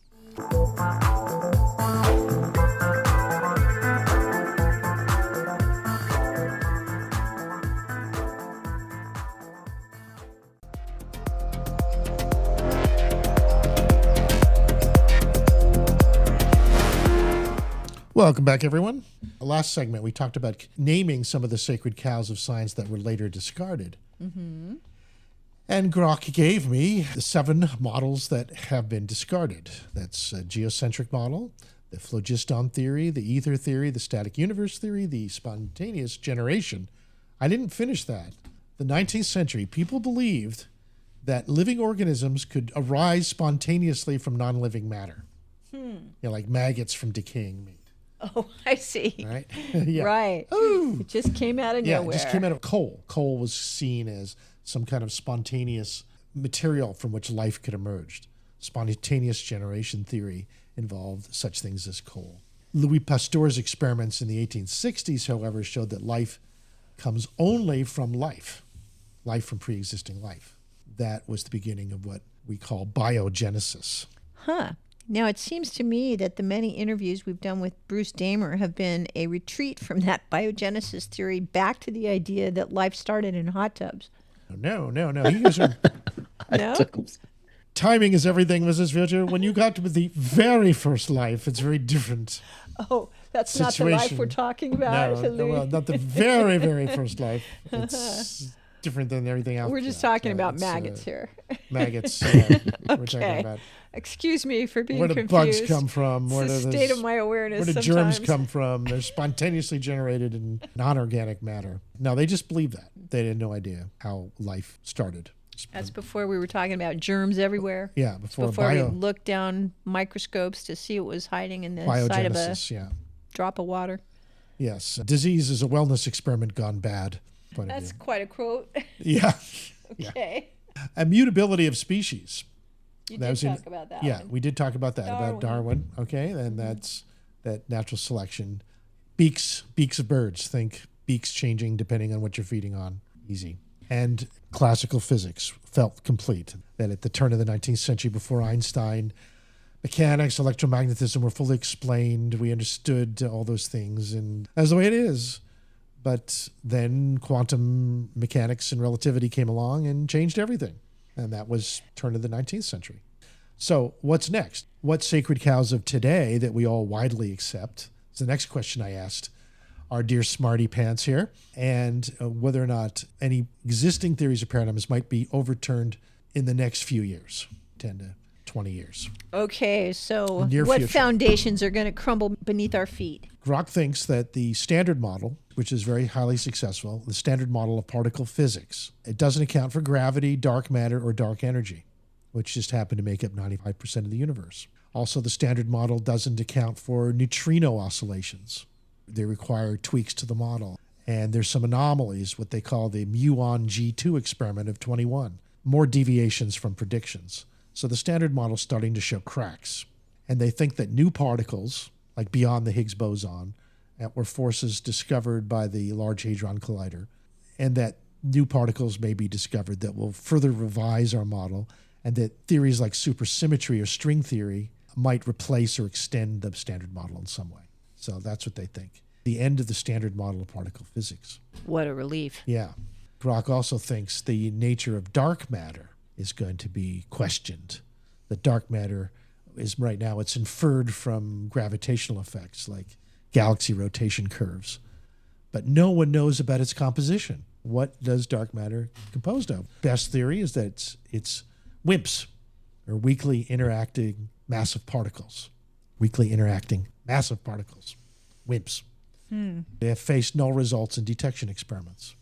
Welcome back, everyone. Last segment, we talked about naming some of the sacred cows of science that were later discarded. Mm-hmm. And Grok gave me the 7 models that have been discarded. That's a geocentric model, the phlogiston theory, the ether theory, the static universe theory, the spontaneous generation. I didn't finish that. The 19th century, people believed that living organisms could arise spontaneously from non-living matter. Like maggots from decaying meat. Oh, I see. Right? Yeah. Right. Ooh. It just came out of Yeah, nowhere. it just came out of coal. Coal was seen as some kind of spontaneous material from which life could emerge. Spontaneous generation theory involved such things as coal. Louis Pasteur's experiments in the 1860s, however, showed that life comes only from life from pre-existing life. That was the beginning of what we call biogenesis. Huh. Now, it seems to me that the many interviews we've done with Bruce Damer have been a retreat from that biogenesis theory back to the idea that life started in hot tubs. No. You guys are... No? Timing is everything, Mrs. Future. When you got to the very first life, it's very different. Oh, that's not the life Situation. we're talking about. No, Louis. well, not the very, very first life. It's different than everything else. We're just talking about maggots here. Maggots. Yeah, we're talking Okay. about Excuse me for being where do confused. bugs come from? Where It's do the state of my awareness Where do sometimes. germs come from? They're spontaneously generated in non-organic matter. No, they just believe that. They had no idea how life started. That's before we were talking about germs everywhere. Yeah, before we looked down microscopes to see what was hiding in the side of a drop of water. Yes. Disease is a wellness experiment gone bad. That's quite a quote. Yeah. Okay. Immutability of species. You did talk about that. Yeah, we did talk about that, about Darwin. Okay, and that's that natural selection. Beaks of birds. Think beaks changing depending on what you're feeding on. Easy. And classical physics felt complete. That at the turn of the 19th century, before Einstein, mechanics, electromagnetism were fully explained. We understood all those things, and that's the way it is. But then quantum mechanics and relativity came along and changed everything. And that was turn of the 19th century. So what's next? What sacred cows of today that we all widely accept is the next question I asked our dear smarty pants here, and whether or not any existing theories or paradigms might be overturned in the next few years, 10 to 20 years. Okay, so what future. Foundations are going to crumble beneath our feet? Grok thinks that the standard model, which is very highly successful, the standard model of particle physics, it doesn't account for gravity, dark matter, or dark energy, which just happen to make up 95% of the universe. Also, the standard model doesn't account for neutrino oscillations. They require tweaks to the model. And there's some anomalies, what they call the muon G2 experiment of 21, more deviations from predictions. So the standard model is starting to show cracks. And they think that new particles, like beyond the Higgs boson, were forces discovered by the Large Hadron Collider, and that new particles may be discovered that will further revise our model, and that theories like supersymmetry or string theory might replace or extend the standard model in some way. So that's what they think. The end of the standard model of particle physics. What a relief. Yeah. Grok also thinks the nature of dark matter is going to be questioned. The dark matter is right now, it's inferred from gravitational effects like galaxy rotation curves. But no one knows about its composition. What does dark matter composed of? Best theory is that it's WIMPs, or weakly interacting massive particles. Weakly interacting massive particles. WIMPs. They have faced null results in detection experiments.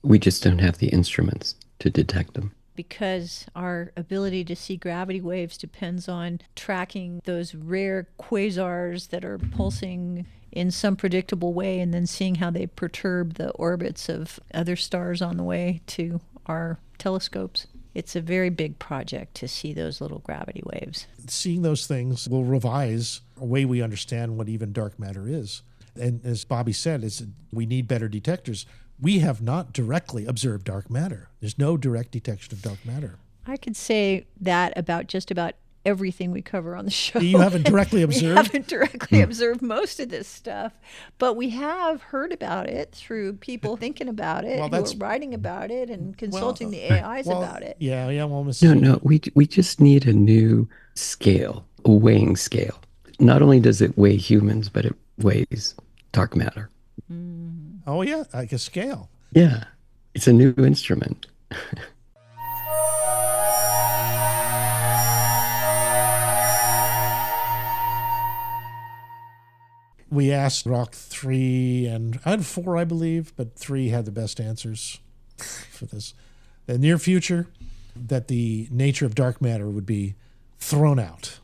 We just don't have the instruments to detect them. Because our ability to see gravity waves depends on tracking those rare quasars that are pulsing in some predictable way and then seeing how they perturb the orbits of other stars on the way to our telescopes. It's a very big project to see those little gravity waves. Seeing those things will revise a way we understand what even dark matter is. And as Bobby said, we need better detectors. We have not directly observed dark matter. There's no direct detection of dark matter. I could say that about just about everything we cover on the show. You haven't directly observed? We haven't directly observed most of this stuff, but we have heard about it through people thinking about it, who are writing about it and consulting the AIs about it. Yeah. Well, No, we just need a new scale, a weighing scale. Not only does it weigh humans, but it weighs dark matter. Oh, yeah, like a scale. Yeah, it's a new instrument. We asked Grok 3, and I had 4, I believe, but 3 had the best answers for this. The near future, that the nature of dark matter would be thrown out.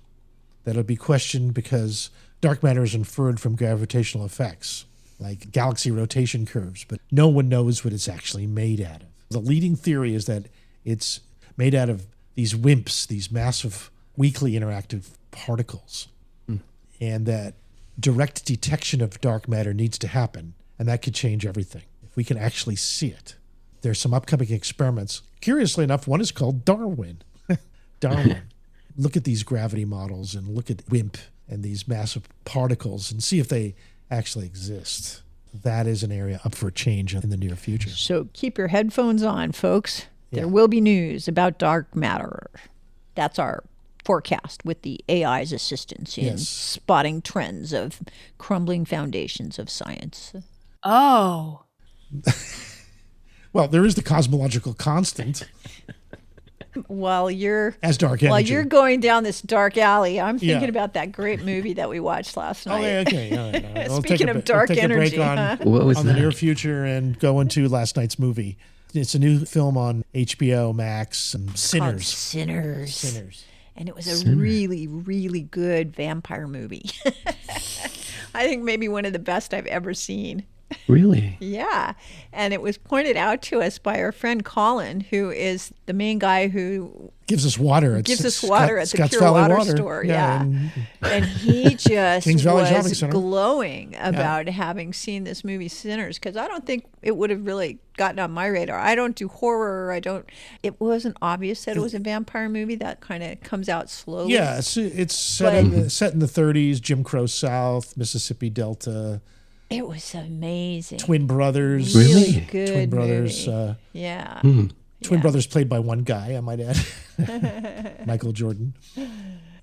That it would be questioned because dark matter is inferred from gravitational effects, like galaxy rotation curves, but no one knows what it's actually made out of. The leading theory is that it's made out of these WIMPs, these massive weakly interactive particles, and that direct detection of dark matter needs to happen, and that could change everything if we can actually see it. There's some upcoming experiments. Curiously enough, one is called Darwin. Darwin. Look at these gravity models and look at WIMP and these massive particles and see if they actually exist. That is an area up for change in the near future. So keep your headphones on, folks. Yeah. There will be news about dark matter. That's our forecast with the AI's assistance in spotting trends of crumbling foundations of science. Oh. Well, there is the cosmological constant. While you're going down this dark alley, I'm thinking about that great movie that we watched last night. Oh, okay. All right. Speaking of dark energy, on the near future and go into last night's movie. It's a new film on HBO Max, Called Sinners. Sinners. And it was a really, really good vampire movie. I think maybe one of the best I've ever seen. Really? Yeah. And it was pointed out to us by our friend Colin, who is the main guy who Gives us water. gives us water at the Scotts Pure Valley Water store. Yeah. and And he just Kings Valley Shopping was Center. glowing about having seen this movie Sinners, because I don't think it would have really gotten on my radar. I don't do horror. It wasn't obvious that it was a vampire movie. That kind of comes out slowly. yeah, it's set in the 30s, Jim Crow South, Mississippi Delta. It was amazing. Twin brothers. Really good Twin brothers. movie. Yeah. Twin brothers played by one guy, I might add. Michael Jordan.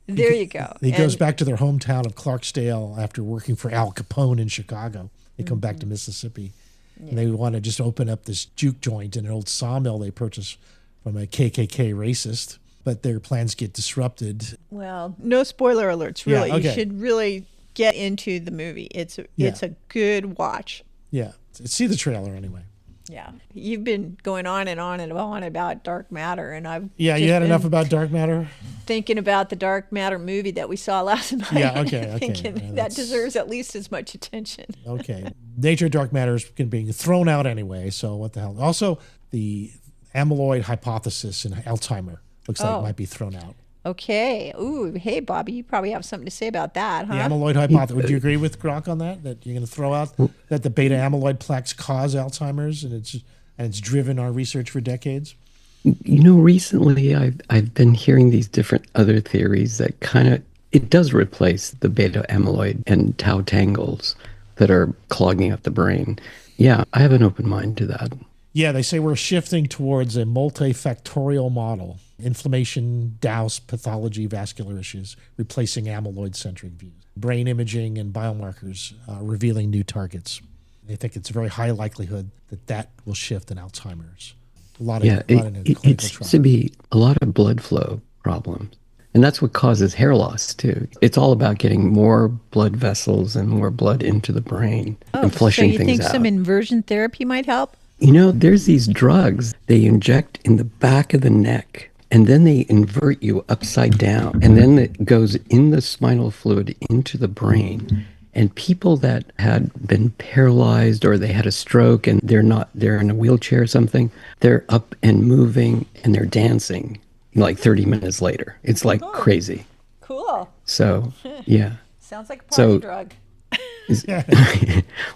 There you go. He goes back to their hometown of Clarksdale after working for Al Capone in Chicago. They come back to Mississippi. And they want to just open up this juke joint in an old sawmill they purchased from a KKK racist. But their plans get disrupted. Well, no spoiler alerts, really. Yeah, okay. You should really get into the movie. It's a good watch. Yeah. See the trailer anyway. Yeah. You've been going on and on and on about dark matter, and I've Yeah, you just had been enough about dark matter? thinking about the dark matter movie that we saw last night. Yeah, okay. Thinking Yeah, that that's- deserves at least as much attention. Okay. Nature of dark matter is being thrown out anyway, so what the hell. Also, the amyloid hypothesis in Alzheimer looks like it might be thrown out. Okay. Ooh, hey, Bobby, you probably have something to say about that, huh? The amyloid hypothesis. Would you agree with Grok on that? That you're going to throw out that the beta amyloid plaques cause Alzheimer's, and it's driven our research for decades? Recently I've been hearing these different other theories that it does replace the beta amyloid and tau tangles that are clogging up the brain. Yeah, I have an open mind to that. Yeah, they say we're shifting towards a multifactorial model. Inflammation, douse, pathology, vascular issues, replacing amyloid-centric views. Brain imaging and biomarkers revealing new targets. They think it's a very high likelihood that will shift in Alzheimer's. It seems to be a lot of blood flow problems. And that's what causes hair loss, too. It's all about getting more blood vessels and more blood into the brain and flushing things out. So you think some inversion therapy might help? There's these drugs they inject in the back of the neck, and then they invert you upside down, and then it goes in the spinal fluid into the brain. And people that had been paralyzed or they had a stroke and they're in a wheelchair or something, they're up and moving and they're dancing like 30 minutes later. It's like crazy. Cool. So, yeah. Sounds like a party drug.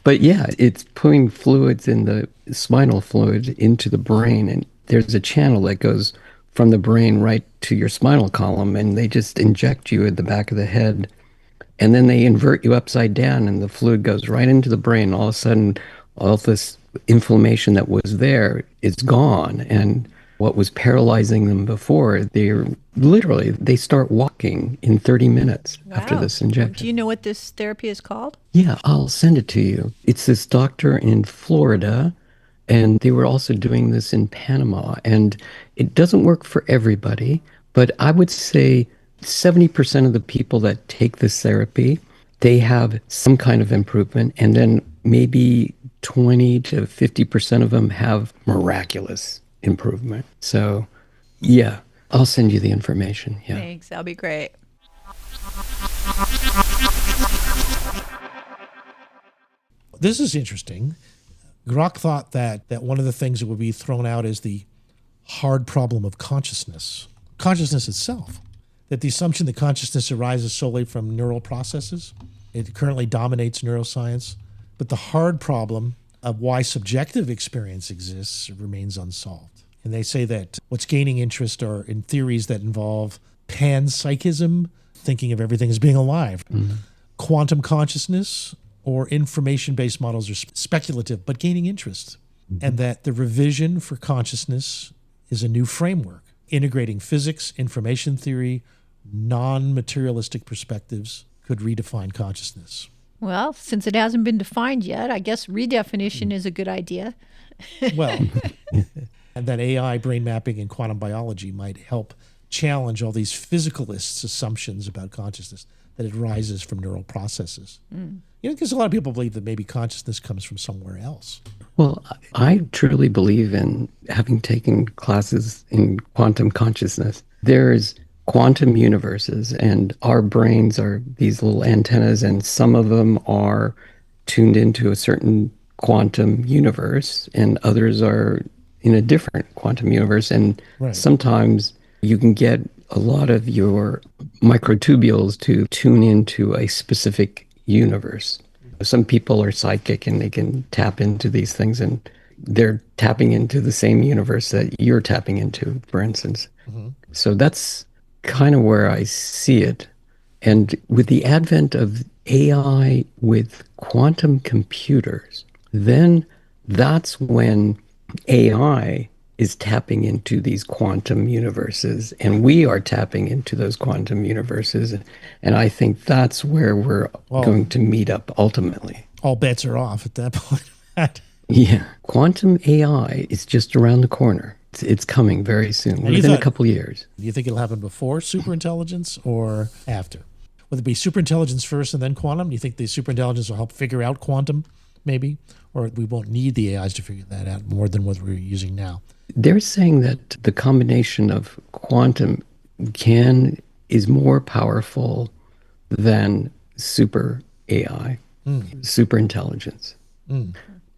But yeah, it's putting fluids in the spinal fluid into the brain, and there's a channel that goes from the brain right to your spinal column, and they just inject you at the back of the head, and then they invert you upside down, and the fluid goes right into the brain. All of a sudden, all this inflammation that was there is gone, and what was paralyzing them before, they start walking in 30 minutes after this injection. Do you know what this therapy is called? Yeah, I'll send it to you. It's this doctor in Florida, and they were also doing this in Panama. And it doesn't work for everybody, but I would say 70% of the people that take this therapy, they have some kind of improvement, and then maybe 20 to 50% of them have miraculous improvement. So, yeah, I'll send you the information. Yeah. Thanks. That'll be great. This is interesting. Grok thought that one of the things that would be thrown out is the hard problem of consciousness itself. That the assumption that consciousness arises solely from neural processes. It currently dominates neuroscience. But the hard problem of why subjective experience exists remains unsolved. And they say that what's gaining interest are in theories that involve panpsychism, thinking of everything as being alive, quantum consciousness, or information-based models are speculative but gaining interest. And that the revision for consciousness is a new framework, integrating physics, information theory, non-materialistic perspectives could redefine consciousness. Well, since it hasn't been defined yet, I guess redefinition is a good idea. Well, and that AI, brain mapping, and quantum biology might help challenge all these physicalists' assumptions about consciousness. that it rises from neural processes. Because a lot of people believe that maybe consciousness comes from somewhere else. Well, I truly believe in, having taken classes in quantum consciousness, there's quantum universes, and our brains are these little antennas, and some of them are tuned into a certain quantum universe, and others are in a different quantum universe. And sometimes you can get a lot of your microtubules to tune into a specific universe. Some people are psychic and they can tap into these things, and they're tapping into the same universe that you're tapping into, for instance. So that's kind of where I see it. And with the advent of AI with quantum computers, then that's when AI is tapping into these quantum universes, and we are tapping into those quantum universes. And I think that's where we're going to meet up ultimately. All bets are off at that point. Yeah. Quantum AI is just around the corner. It's coming very soon, within a couple years. Do you think it'll happen before superintelligence or after? Will it be superintelligence first and then quantum? Do you think the superintelligence will help figure out quantum, maybe? Or we won't need the AIs to figure that out more than what we're using now? They're saying that the combination of quantum is more powerful than super AI, superintelligence.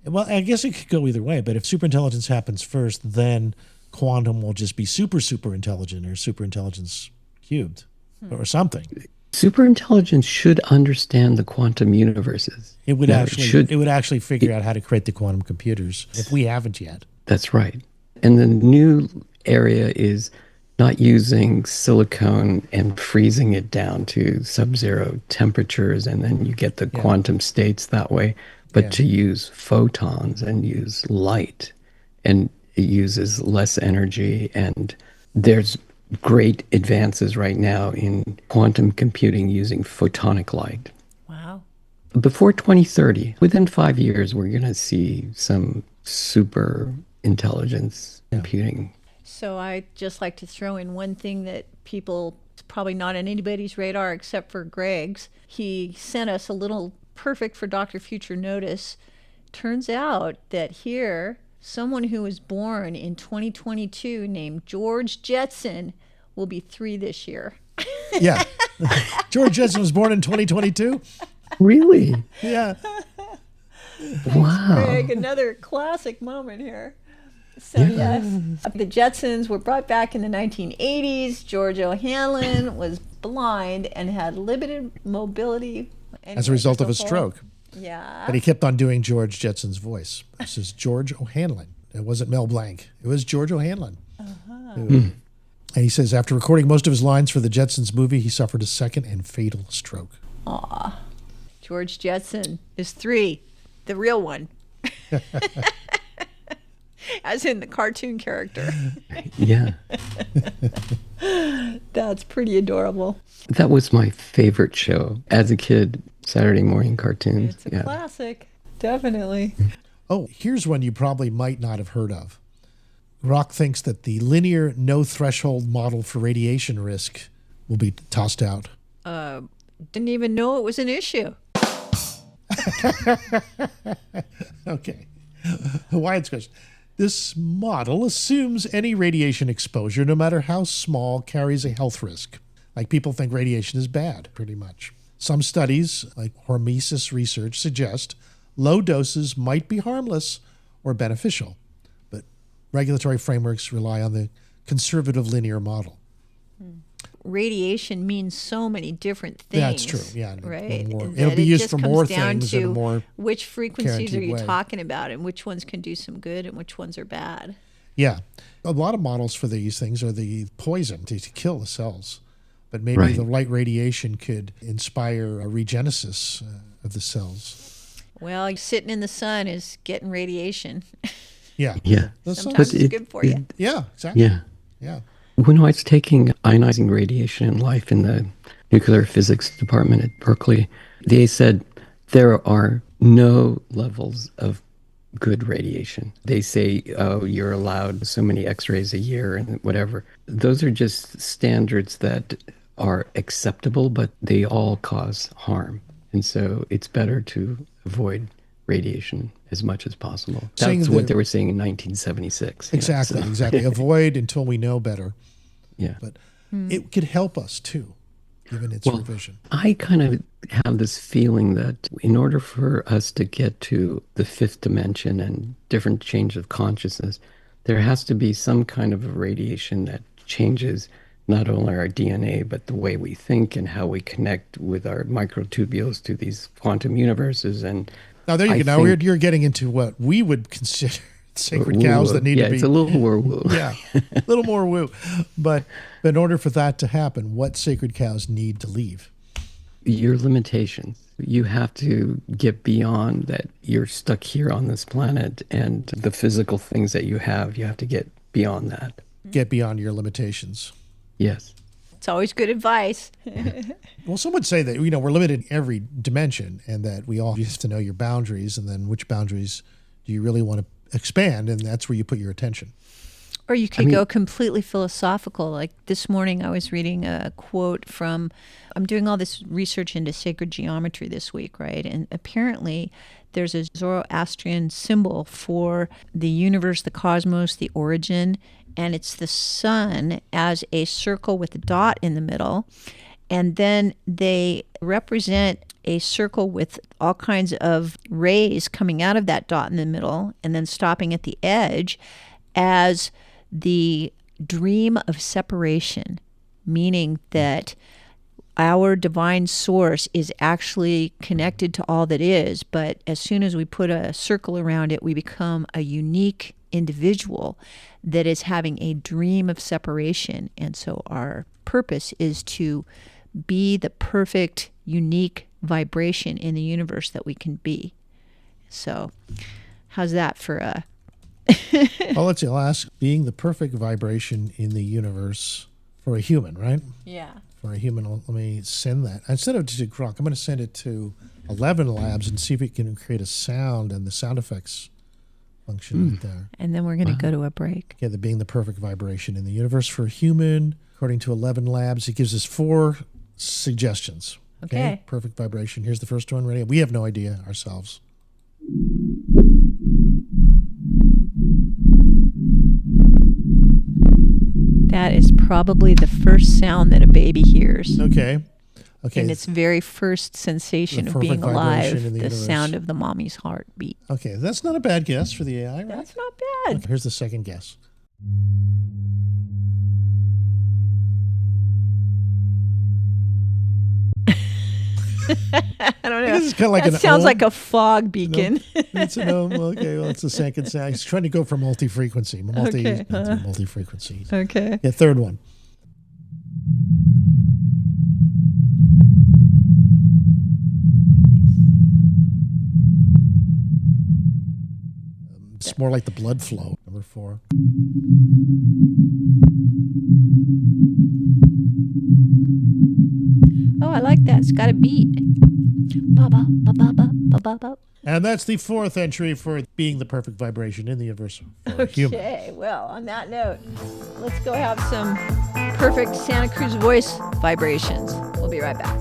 Well, I guess it could go either way, but if superintelligence happens first, then quantum will just be super intelligent, or superintelligence cubed or something. Superintelligence should understand the quantum universes. It would actually figure out how to create the quantum computers if we haven't yet. That's right. And the new area is not using silicone and freezing it down to sub-zero temperatures, and then you get the quantum states that way, but to use photons and use light, and it uses less energy. And there's great advances right now in quantum computing using photonic light. Wow. Before 2030, within 5 years, we're going to see some super intelligence computing. So I'd just like to throw in one thing that people, it's probably not on anybody's radar except for Greg's. He sent us a little perfect for Dr. Future notice. Turns out that here, someone who was born in 2022 named George Jetson will be 3 this year. Yeah. George Jetson was born in 2022? Really? Yeah. Wow. Greg, another classic moment here. So yes, the Jetsons were brought back in the 1980s. George O'Hanlon was blind and had limited mobility. As a result of a stroke. Yeah. But he kept on doing George Jetson's voice. This is George O'Hanlon. It wasn't Mel Blanc. It was George O'Hanlon. And he says after recording most of his lines for the Jetsons movie, he suffered a second and fatal stroke. Aw. George Jetson is 3, the real one. As in the cartoon character. Yeah. That's pretty adorable. That was my favorite show as a kid, Saturday morning cartoons. It's a classic, definitely. Oh, here's one you probably might not have heard of. Rock thinks that the linear no-threshold model for radiation risk will be tossed out. Didn't even know it was an issue. Okay. Wyatt's question. This model assumes any radiation exposure, no matter how small, carries a health risk. Like people think radiation is bad, pretty much. Some studies, like hormesis research, suggest low doses might be harmless or beneficial, but regulatory frameworks rely on the conservative linear model. Radiation means so many different things. That's true, yeah. Right? It'll be used for more things in a more which frequencies are you way. talking about, and which ones can do some good and which ones are bad. Yeah. A lot of models for these things are the poison to kill the cells. But maybe the right radiation could inspire a regenesis of the cells. Well, sitting in the sun is getting radiation. Yeah. Yeah. Sometimes it's good for you. Yeah, exactly. Yeah. Yeah. When I was taking ionizing radiation in life in the nuclear physics department at Berkeley, they said there are no levels of good radiation. They say, oh, you're allowed so many x-rays a year and whatever. Those are just standards that are acceptable, but they all cause harm. And so it's better to avoid radiation as much as possible. That's what they were saying in 1976. Exactly, exactly. Avoid until we know better. Yeah. But it could help us too, given its revision. I kind of have this feeling that in order for us to get to the fifth dimension and different change of consciousness, there has to be some kind of a radiation that changes not only our DNA, but the way we think and how we connect with our microtubules to these quantum universes. And now there you go. Now you're getting into what we would consider sacred cows that need to be. Yeah, it's a little more woo. Yeah, a little more woo. But in order for that to happen, what sacred cows need to leave? Your limitations. You have to get beyond that. You're stuck here on this planet, and the physical things that you have to get beyond that. Get beyond your limitations. Yes. It's always good advice. Well, some would say that, we're limited in every dimension and that we all have to know your boundaries, and then which boundaries do you really want to expand, and that's where you put your attention. Or you could go completely philosophical. Like this morning I was reading a quote from, I'm doing all this research into sacred geometry this week, right? And apparently there's a Zoroastrian symbol for the universe, the cosmos, the origin, and it's the sun as a circle with a dot in the middle. And then they represent a circle with all kinds of rays coming out of that dot in the middle and then stopping at the edge as the dream of separation, meaning that our divine source is actually connected to all that is, but as soon as we put a circle around it, we become a unique individual that is having a dream of separation. And so our purpose is to be the perfect, unique vibration in the universe that we can be. So how's that for a... Well, let's see. I'll ask, being the perfect vibration in the universe for a human, right? Yeah. For a human, let me send that. Instead of to Grok, I'm going to send it to 11 Labs and see if it can create a sound and the sound effects function right there. And then we're going to go to a break. Yeah, being the perfect vibration in the universe for a human, according to 11 Labs, it gives us 4 suggestions. Okay. Perfect vibration. Here's the first one. Ready? We have no idea ourselves. That is probably the first sound that a baby hears. Okay. In its very first sensation of being alive, the sound of the mommy's heartbeat. Okay, that's not a bad guess for the AI, right? That's not bad. Okay, here's the second guess. I don't know. This is kind of like that sounds like a fog beacon. No, it's an okay, well, it's the second sound. He's trying to go for multi-frequency. Multi-frequency. Okay. Yeah, third one. It's more like the blood flow. Number 4. Oh, I like that. It's got a beat. And that's the 4th entry for being the perfect vibration in the universe for a human. Okay, well, on that note, let's go have some perfect Santa Cruz voice vibrations. We'll be right back.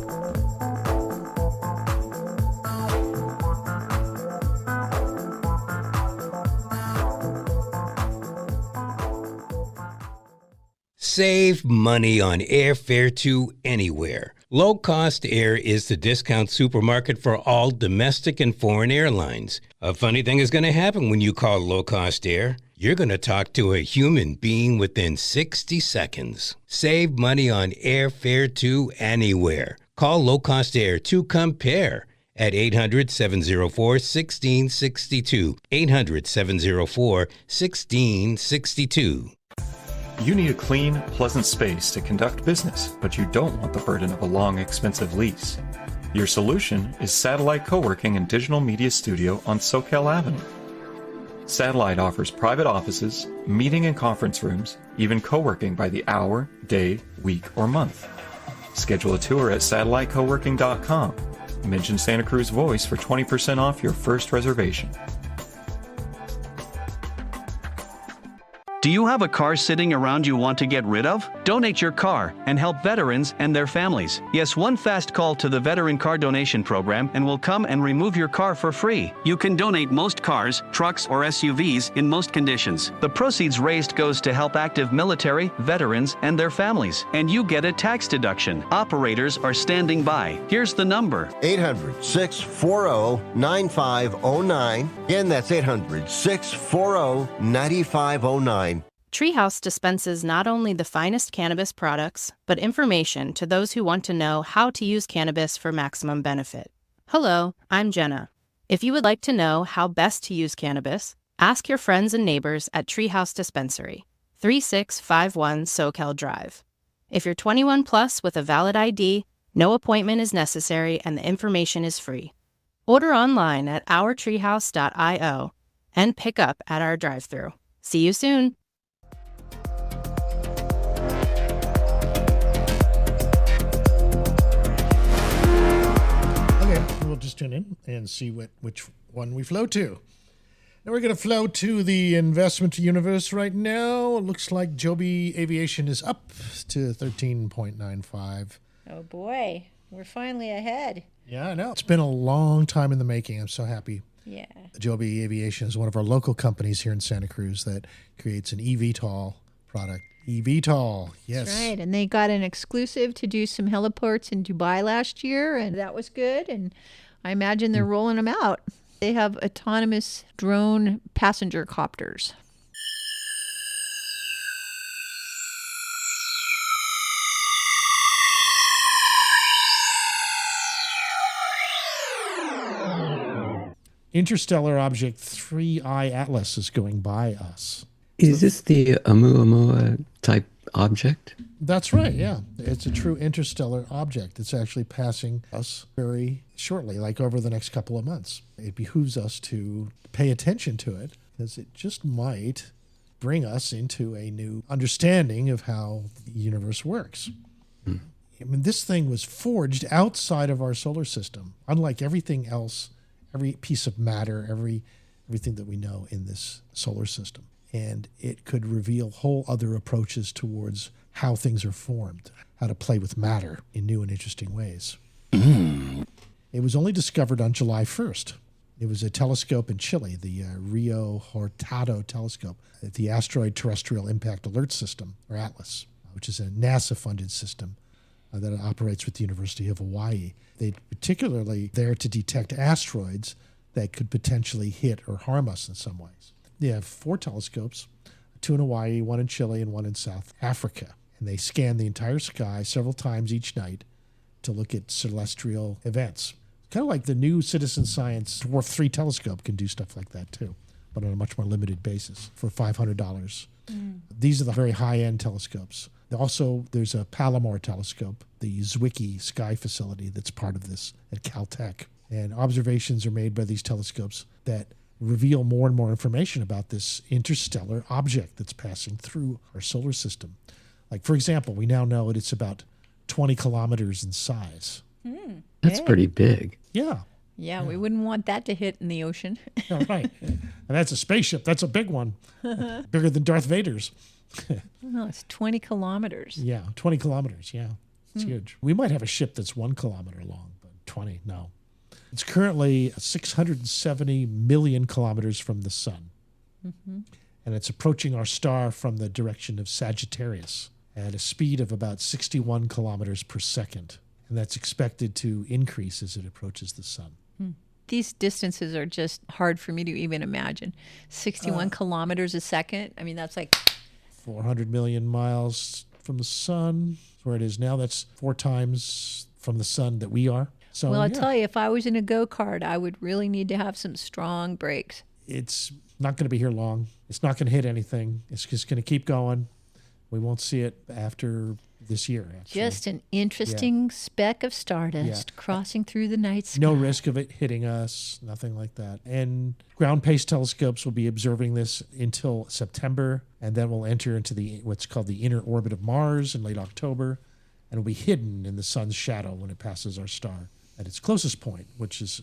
Save money on airfare to anywhere. Low Cost Air is the discount supermarket for all domestic and foreign airlines. A funny thing is going to happen when you call Low Cost Air. You're going to talk to a human being within 60 seconds. Save money on airfare to anywhere. Call Low Cost Air to compare at 800-704-1662. 800-704-1662. You need a clean, pleasant space to conduct business, but you don't want the burden of a long, expensive lease. Your solution is Satellite Co-working and Digital Media Studio on Soquel Avenue. Satellite offers private offices, meeting and conference rooms, even co-working by the hour, day, week, or month. Schedule a tour at satellitecoworking.com. Mention Santa Cruz Voice for 20% off your first reservation. Do you have a car sitting around you want to get rid of? Donate your car and help veterans and their families. Yes, one fast call to the Veteran Car Donation Program and we'll come and remove your car for free. You can donate most cars, trucks, or SUVs in most conditions. The proceeds raised goes to help active military, veterans, and their families. And you get a tax deduction. Operators are standing by. Here's the number. 800-640-9509. Again, that's 800-640-9509. Treehouse dispenses not only the finest cannabis products, but information to those who want to know how to use cannabis for maximum benefit. Hello, I'm Jenna. If you would like to know how best to use cannabis, ask your friends and neighbors at Treehouse Dispensary, 3651 Soquel Drive. If you're 21 plus with a valid ID, no appointment is necessary and the information is free. Order online at ourtreehouse.io and pick up at our drive-thru. See you soon. We'll just tune in and see which one we flow to. Now we're going to flow to the investment universe right now. It looks like Joby Aviation is up to 13.95. Oh boy, we're finally ahead. Yeah, I know. It's been a long time in the making. I'm so happy. Yeah. Joby Aviation is one of our local companies here in Santa Cruz that creates an eVTOL product. eVTOL, yes. That's right, and they got an exclusive to do some heliports in Dubai last year, and that was good, and I imagine they're rolling them out. They have autonomous drone passenger copters. Interstellar object 3I Atlas is going by us. Is this the Oumuamua type object? That's right, yeah. It's a true interstellar object. It's actually passing us very shortly, like over the next couple of months. It behooves us to pay attention to it because it just might bring us into a new understanding of how the universe works. I mean, this thing was forged outside of our solar system, unlike everything else, every piece of matter, everything that we know in this solar system. And it could reveal whole other approaches towards how things are formed, how to play with matter in new and interesting ways. It was only discovered on July 1st. It was a telescope in Chile, the Rio Hurtado telescope, the Asteroid Terrestrial Impact Alert System, or ATLAS, which is a NASA-funded system that operates with the University of Hawaii. They're particularly there to detect asteroids that could potentially hit or harm us in some ways. They have 4 telescopes, 2 in Hawaii, 1 in Chile, and 1 in South Africa. And they scan the entire sky several times each night to look at celestial events. Kind of like the new Citizen Science Dwarf 3 telescope can do stuff like that too, but on a much more limited basis for $500. These are the very high-end telescopes. Also, there's a Palomar telescope, the Zwicky Sky Facility that's part of this at Caltech. And observations are made by these telescopes that reveal more and more information about this interstellar object that's passing through our solar system. Like, for example, we now know that it's about 20 kilometers in size. That's pretty big. Yeah. Yeah, we wouldn't want that to hit in the ocean. Yeah, right. And that's a spaceship. That's a big one. Bigger than Darth Vader's. Oh, it's 20 kilometers. Yeah, 20 kilometers. Yeah, it's huge. We might have a ship that's 1 kilometer long, but 20, no. It's currently 670 million kilometers from the sun. And it's approaching our star from the direction of Sagittarius at a speed of about 61 kilometers per second. And that's expected to increase as it approaches the sun. These distances are just hard for me to even imagine. 61 kilometers a second. I mean, that's like 400 million miles from the sun, where it is now. That's 4 times from the sun that we are. So, well, I'll tell you, if I was in a go-kart, I would really need to have some strong brakes. It's not going to be here long. It's not going to hit anything. It's just going to keep going. We won't see it after this year, actually. Just an interesting speck of stardust crossing through the night sky. No risk of it hitting us, nothing like that. And ground-based telescopes will be observing this until September, and then we'll enter into what's called the inner orbit of Mars in late October, and it'll be hidden in the sun's shadow when it passes our star at its closest point, which is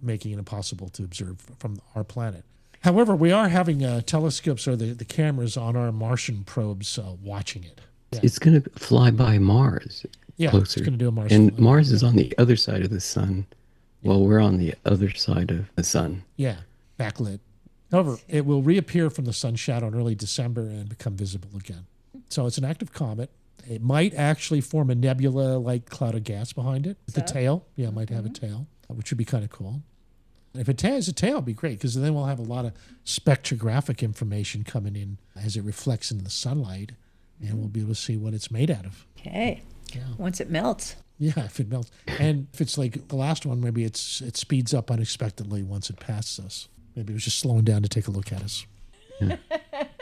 making it impossible to observe from our planet. However, we are having telescopes or the cameras on our Martian probes watching it. Yeah. It's going to fly by Mars closer. It's going to do a Mars. And Mars is on the other side of the sun. Well, we're on the other side of the sun. Yeah, backlit. However, it will reappear from the sun shadow in early December and become visible again. So it's an active comet. It might actually form a nebula-like cloud of gas behind it. The tail, it might have a tail, which would be kind of cool. If it has a tail, it'd be great, because then we'll have a lot of spectrographic information coming in as it reflects into the sunlight, and we'll be able to see what it's made out of. Okay. Yeah. Once it melts. Yeah, if it melts. And if it's like the last one, maybe it speeds up unexpectedly once it passes us. Maybe it was just slowing down to take a look at us.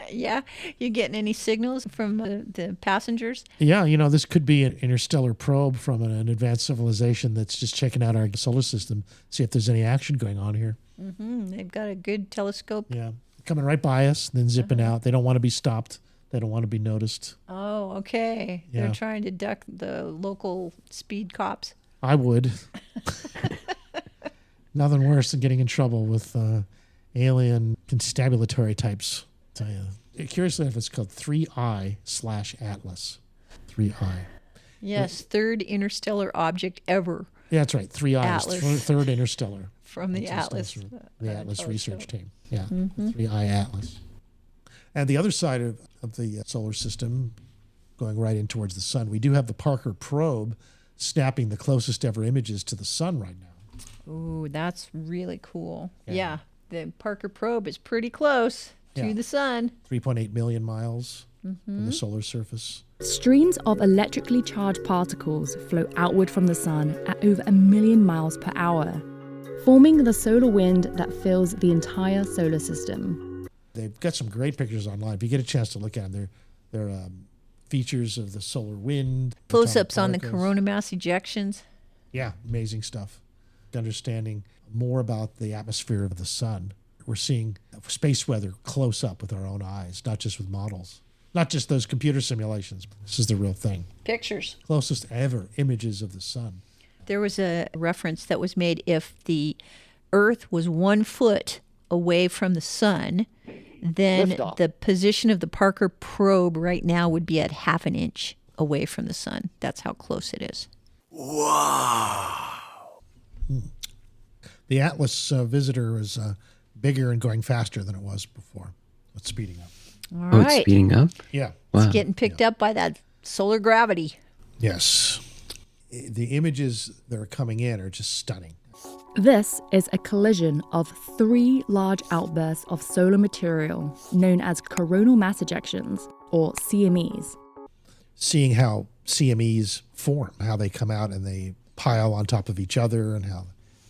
Yeah. You getting any signals from the passengers? Yeah, this could be an interstellar probe from an advanced civilization that's just checking out our solar system, see if there's any action going on here. Mm-hmm. They've got a good telescope. Yeah, coming right by us, then zipping out. They don't want to be stopped. They don't want to be noticed. Oh, okay. Yeah. They're trying to duck the local speed cops. I would. Nothing worse than getting in trouble with alien constabulatory types. Tell you. Curiously enough, it's called 3I/Atlas. 3I. Yes, third interstellar object ever. Yeah, that's right. 3I Atlas. is third interstellar. From the Atlas. The Atlas research team. Yeah, Mm-hmm. 3I Atlas. And the other side of the solar system, going right in towards the sun, we do have the Parker probe snapping the closest ever images to the sun right now. Ooh, that's really cool. Yeah, the Parker probe is pretty close to the sun. 3.8 million miles from the solar surface. Streams of electrically charged particles flow outward from the sun at over 1 million miles per hour, forming the solar wind that fills the entire solar system. They've got some great pictures online. If you get a chance to look at them, they're features of the solar wind. Close-ups on the corona mass ejections. Yeah, amazing stuff. Understanding more about the atmosphere of the sun. We're seeing space weather close up with our own eyes, not just with models. Not just those computer simulations. This is the real thing. Pictures. Closest ever images of the sun. There was a reference that was made if the Earth was 1 foot away from the sun, then the position of the Parker probe right now would be at 1/2 an inch away from the sun. That's how close it is. Wow. The Atlas visitor is bigger and going faster than it was before. It's speeding up. All right. It's speeding up? Yeah. Wow. It's getting picked up by that solar gravity. Yes. The images that are coming in are just stunning. This is a collision of 3 large outbursts of solar material known as coronal mass ejections, or CMEs. Seeing how CMEs form, how they come out and they pile on top of each other and how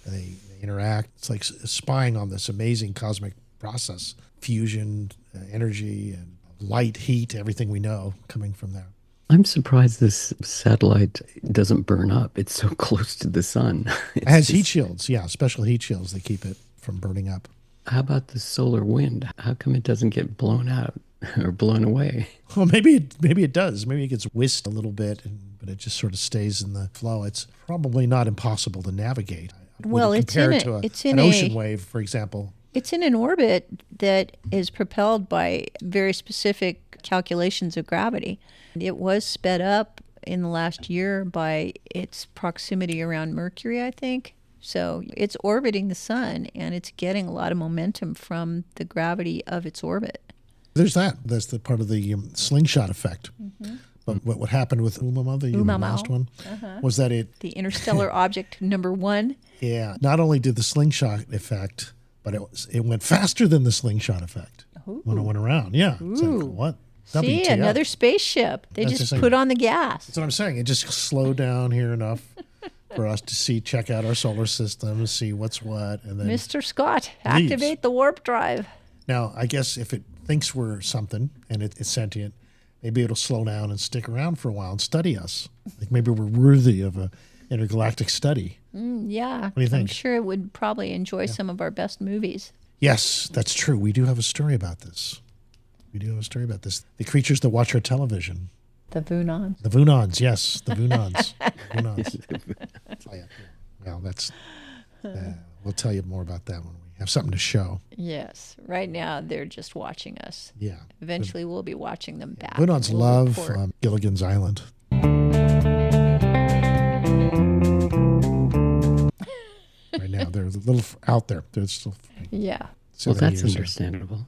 they interact. It's like spying on this amazing cosmic process, fusion, energy, and light, heat, everything we know coming from there. I'm surprised this satellite doesn't burn up. It's so close to the sun. It has heat shields, special heat shields that keep it from burning up. How about the solar wind? How come it doesn't get blown out or blown away? Well, maybe it does. Maybe it gets whisked a little bit, but it just sort of stays in the flow. It's probably not impossible to navigate. Well, it's in an ocean wave, for example. It's in an orbit that is propelled by very specific calculations of gravity. It was sped up in the last year by its proximity around Mercury, I think. So it's orbiting the sun, and it's getting a lot of momentum from the gravity of its orbit. There's that. That's the part of the slingshot effect. Mm-hmm. But what happened with Umama, the last one, was that the interstellar object number 1. Yeah. Not only did the slingshot effect, but it went faster than the slingshot effect when it went around. Yeah. It's like, what? See, WTF? another spaceship. They That's just put on the gas. That's what I'm saying. It just slowed down here enough for us to check out our solar system, see what's what. And then Mr. Scott, activate the warp drive. Now, I guess if it thinks we're something and it's sentient, maybe it'll slow down and stick around for a while and study us. Like maybe we're worthy of an intergalactic study. Yeah. What do you think? I'm sure it would probably enjoy some of our best movies. Yes, that's true. We do have a story about this. The creatures that watch our television. The Vunons. The Vunons, yes. The Vunons. Vunons. Well, we'll tell you more about that when we have something to show. Yes. Right now, they're just watching us. Yeah. Eventually, we'll be watching them back. Woodons We'll love report. Gilligan's Island. Right now, they're a little out there. They're still. Yeah. Well, 70 that's years understandable.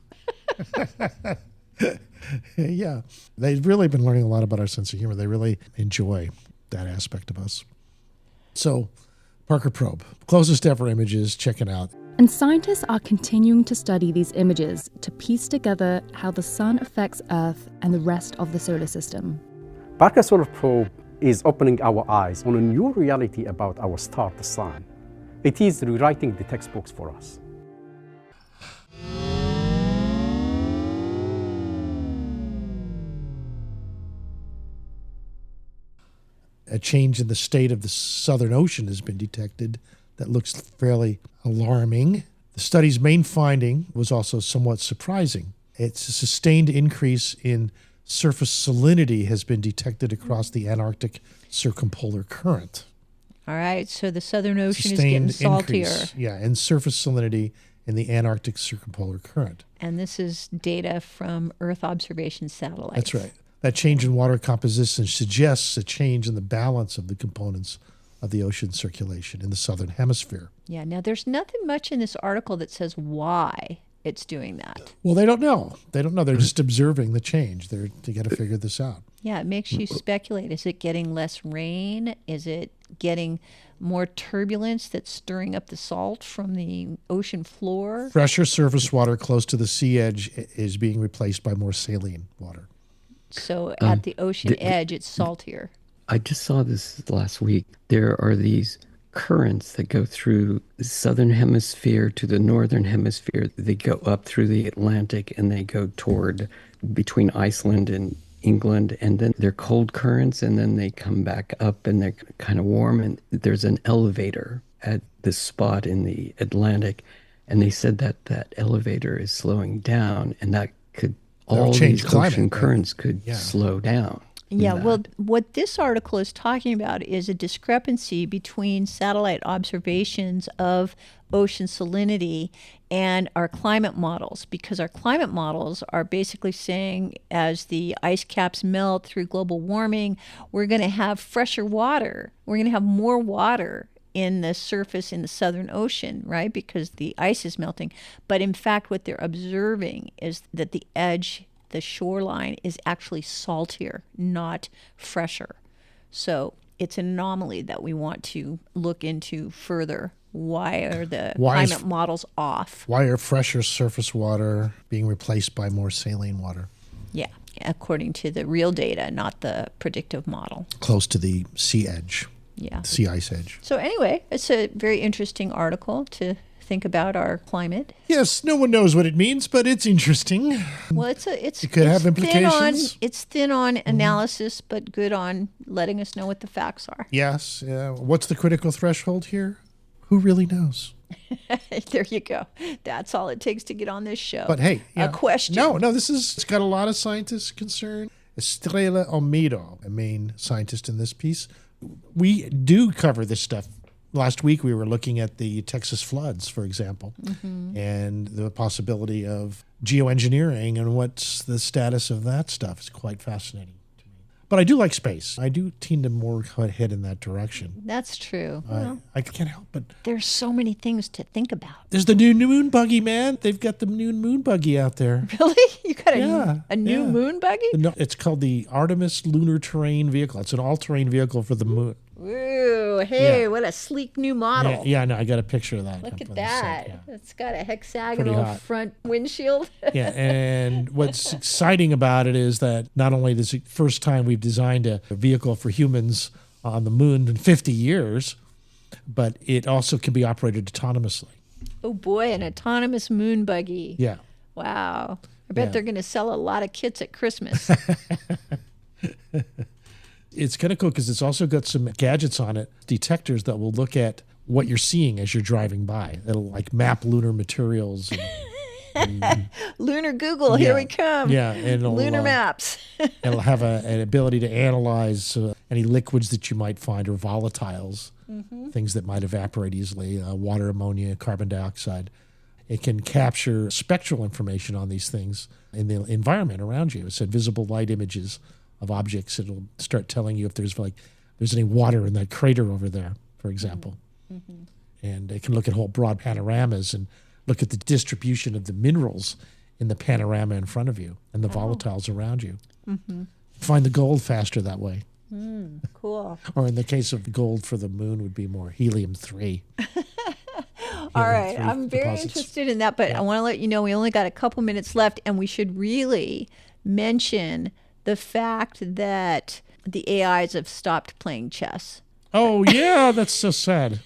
Yeah. They've really been learning a lot about our sense of humor. They really enjoy that aspect of us. So, Parker Probe, closest ever images, check it out. And scientists are continuing to study these images to piece together how the sun affects Earth and the rest of the solar system. Parker Solar Probe is opening our eyes on a new reality about our star, the sun. It is rewriting the textbooks for us. A change in the state of the Southern Ocean has been detected that looks fairly alarming. The study's main finding was also somewhat surprising. It's a sustained increase in surface salinity has been detected across the Antarctic circumpolar current. All right. So the Southern Ocean is getting saltier. Increase, in surface salinity in the Antarctic circumpolar current. And this is data from Earth observation satellites. That's right. That change in water composition suggests a change in the balance of the components of the ocean circulation in the southern hemisphere. Yeah. Now, there's nothing much in this article that says why it's doing that. Well, they don't know. They're just observing the change. They got to figure this out. Yeah, it makes you speculate. Is it getting less rain? Is it getting more turbulence that's stirring up the salt from the ocean floor? Fresher surface water close to the sea edge is being replaced by more saline water. So at the ocean edge, it's saltier. I just saw this last week. There are these currents that go through the southern hemisphere to the northern hemisphere. They go up through the Atlantic and they go toward between Iceland and England, and then they're cold currents, and then they come back up and they're kind of warm, and there's an elevator at this spot in the Atlantic, and they said that that elevator is slowing down, and that could all these ocean currents could slow down. Yeah, well, what this article is talking about is a discrepancy between satellite observations of ocean salinity and our climate models, because our climate models are basically saying as the ice caps melt through global warming, we're going to have fresher water. We're going to have more water in the surface in the Southern Ocean, right? Because the ice is melting. But in fact, what they're observing is that the edge, the shoreline, is actually saltier, not fresher. So it's an anomaly that we want to look into further. Why are the climate models off? Why are fresher surface water being replaced by more saline water? Yeah, according to the real data, not the predictive model. Close to the sea edge. Yeah. Sea ice edge. So anyway, it's a very interesting article to think about our climate. Yes, no one knows what it means, but it's interesting. Well, it could have implications. It's thin on analysis, but good on letting us know what the facts are. Yes. What's the critical threshold here? Who really knows? There you go. That's all it takes to get on this show. But hey, a question. No, it's got a lot of scientists concerned. Estrella Olmedo, a main scientist in this piece. We do cover this stuff. Last week we were looking at the Texas floods, for example, and the possibility of geoengineering and what's the status of that stuff. It's quite fascinating to me. But I do like space. I do tend to more head in that direction. That's true. I can't help but... There's so many things to think about. There's the new moon buggy, man. They've got the new moon buggy out there. Really? You got a new moon buggy? No, it's called the Artemis Lunar Terrain Vehicle. It's an all-terrain vehicle for the moon. Ooh, hey, what a sleek new model. Yeah, no, I got a picture of that. Look at that. It's got a hexagonal front windshield. Yeah, and what's exciting about it is that not only is it the first time we've designed a vehicle for humans on the moon in 50 years, but it also can be operated autonomously. Oh boy, an autonomous moon buggy. Yeah. Wow. I bet they're going to sell a lot of kits at Christmas. It's kind of cool because it's also got some gadgets on it, detectors that will look at what you're seeing as you're driving by. It'll like map lunar materials. And Lunar Google, here we come. Yeah. And lunar maps. It'll have an ability to analyze any liquids that you might find or volatiles, things that might evaporate easily, water, ammonia, carbon dioxide. It can capture spectral information on these things in the environment around you. It said visible light images of objects. It'll start telling you if there's any water in that crater over there, for example. Mm-hmm. And it can look at whole broad panoramas and look at the distribution of the minerals in the panorama in front of you and the volatiles around you. Mm-hmm. Find the gold faster that way. Cool. Or in the case of the gold for the moon would be more helium-3. All right. I'm very interested in that, but I want to let you know we only got a couple minutes left, and we should really mention the fact that the AIs have stopped playing chess. Oh, yeah, that's so sad.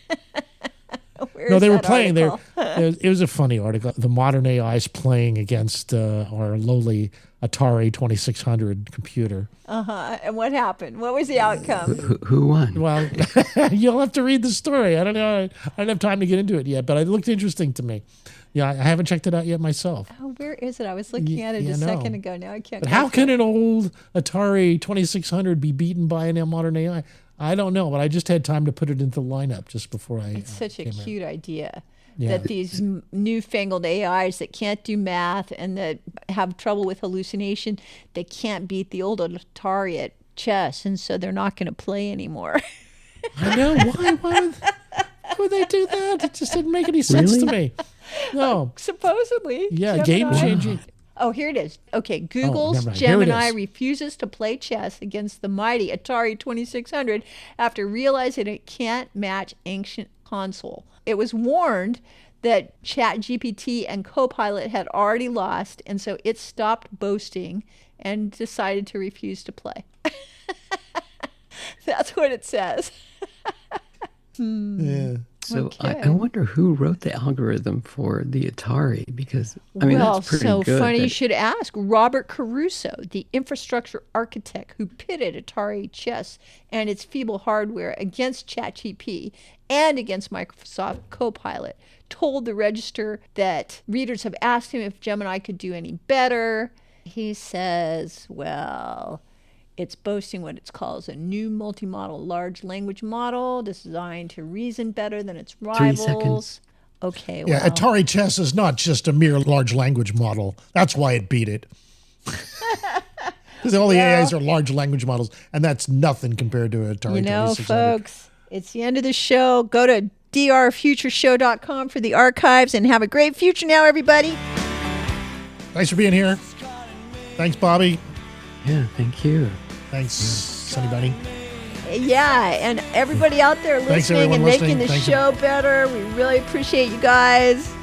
No, they were playing there. It was a funny article. The modern AIs playing against our lowly Atari 2600 computer. And what happened? What was the outcome? Who won? Well, you'll have to read the story. I don't know. I don't have time to get into it yet, but it looked interesting to me. Yeah, I haven't checked it out yet myself. Oh, where is it? I was looking at it a second ago. Now I can't. But how can an old Atari 2600 be beaten by a modern AI? I don't know, but I just had time to put it into the lineup just before I. It's such a cute idea that these newfangled AIs that can't do math and that have trouble with hallucination, they can't beat the old Atari at chess, and so they're not going to play anymore. I know. Why would they do that? It just didn't make any sense to me. No. Supposedly. Yeah, game changing. Oh, here it is. Okay, Google's Gemini refuses to play chess against the mighty Atari 2600 after realizing it can't match ancient console. It was warned that ChatGPT and Copilot had already lost, and so it stopped boasting and decided to refuse to play. That's what it says. Yeah. So I wonder who wrote the algorithm for the Atari, because, I mean, that's pretty good. Well, so funny you should ask. Robert Caruso, the infrastructure architect who pitted Atari chess and its feeble hardware against ChatGPT and against Microsoft Copilot, told the Register that readers have asked him if Gemini could do any better. He says, well, it's boasting what it calls a new multimodal large language model designed to reason better than its rivals. 3 seconds. Okay, well. Yeah, Atari chess is not just a mere large language model. That's why it beat it. Because all the AIs are large language models, and that's nothing compared to Atari 2600. You know, folks, it's the end of the show. Go to drfutureshow.com for the archives, and have a great future now, everybody. Thanks for being here. Thanks, Bobby. Yeah, thank you. Thanks, Sunny Bunny. Yeah, and everybody out there listening and making the show better. We really appreciate you guys.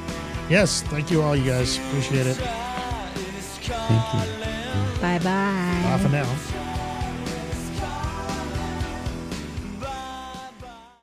Yes, thank you all, you guys. Appreciate it. Thank you. Bye-bye. Bye for now.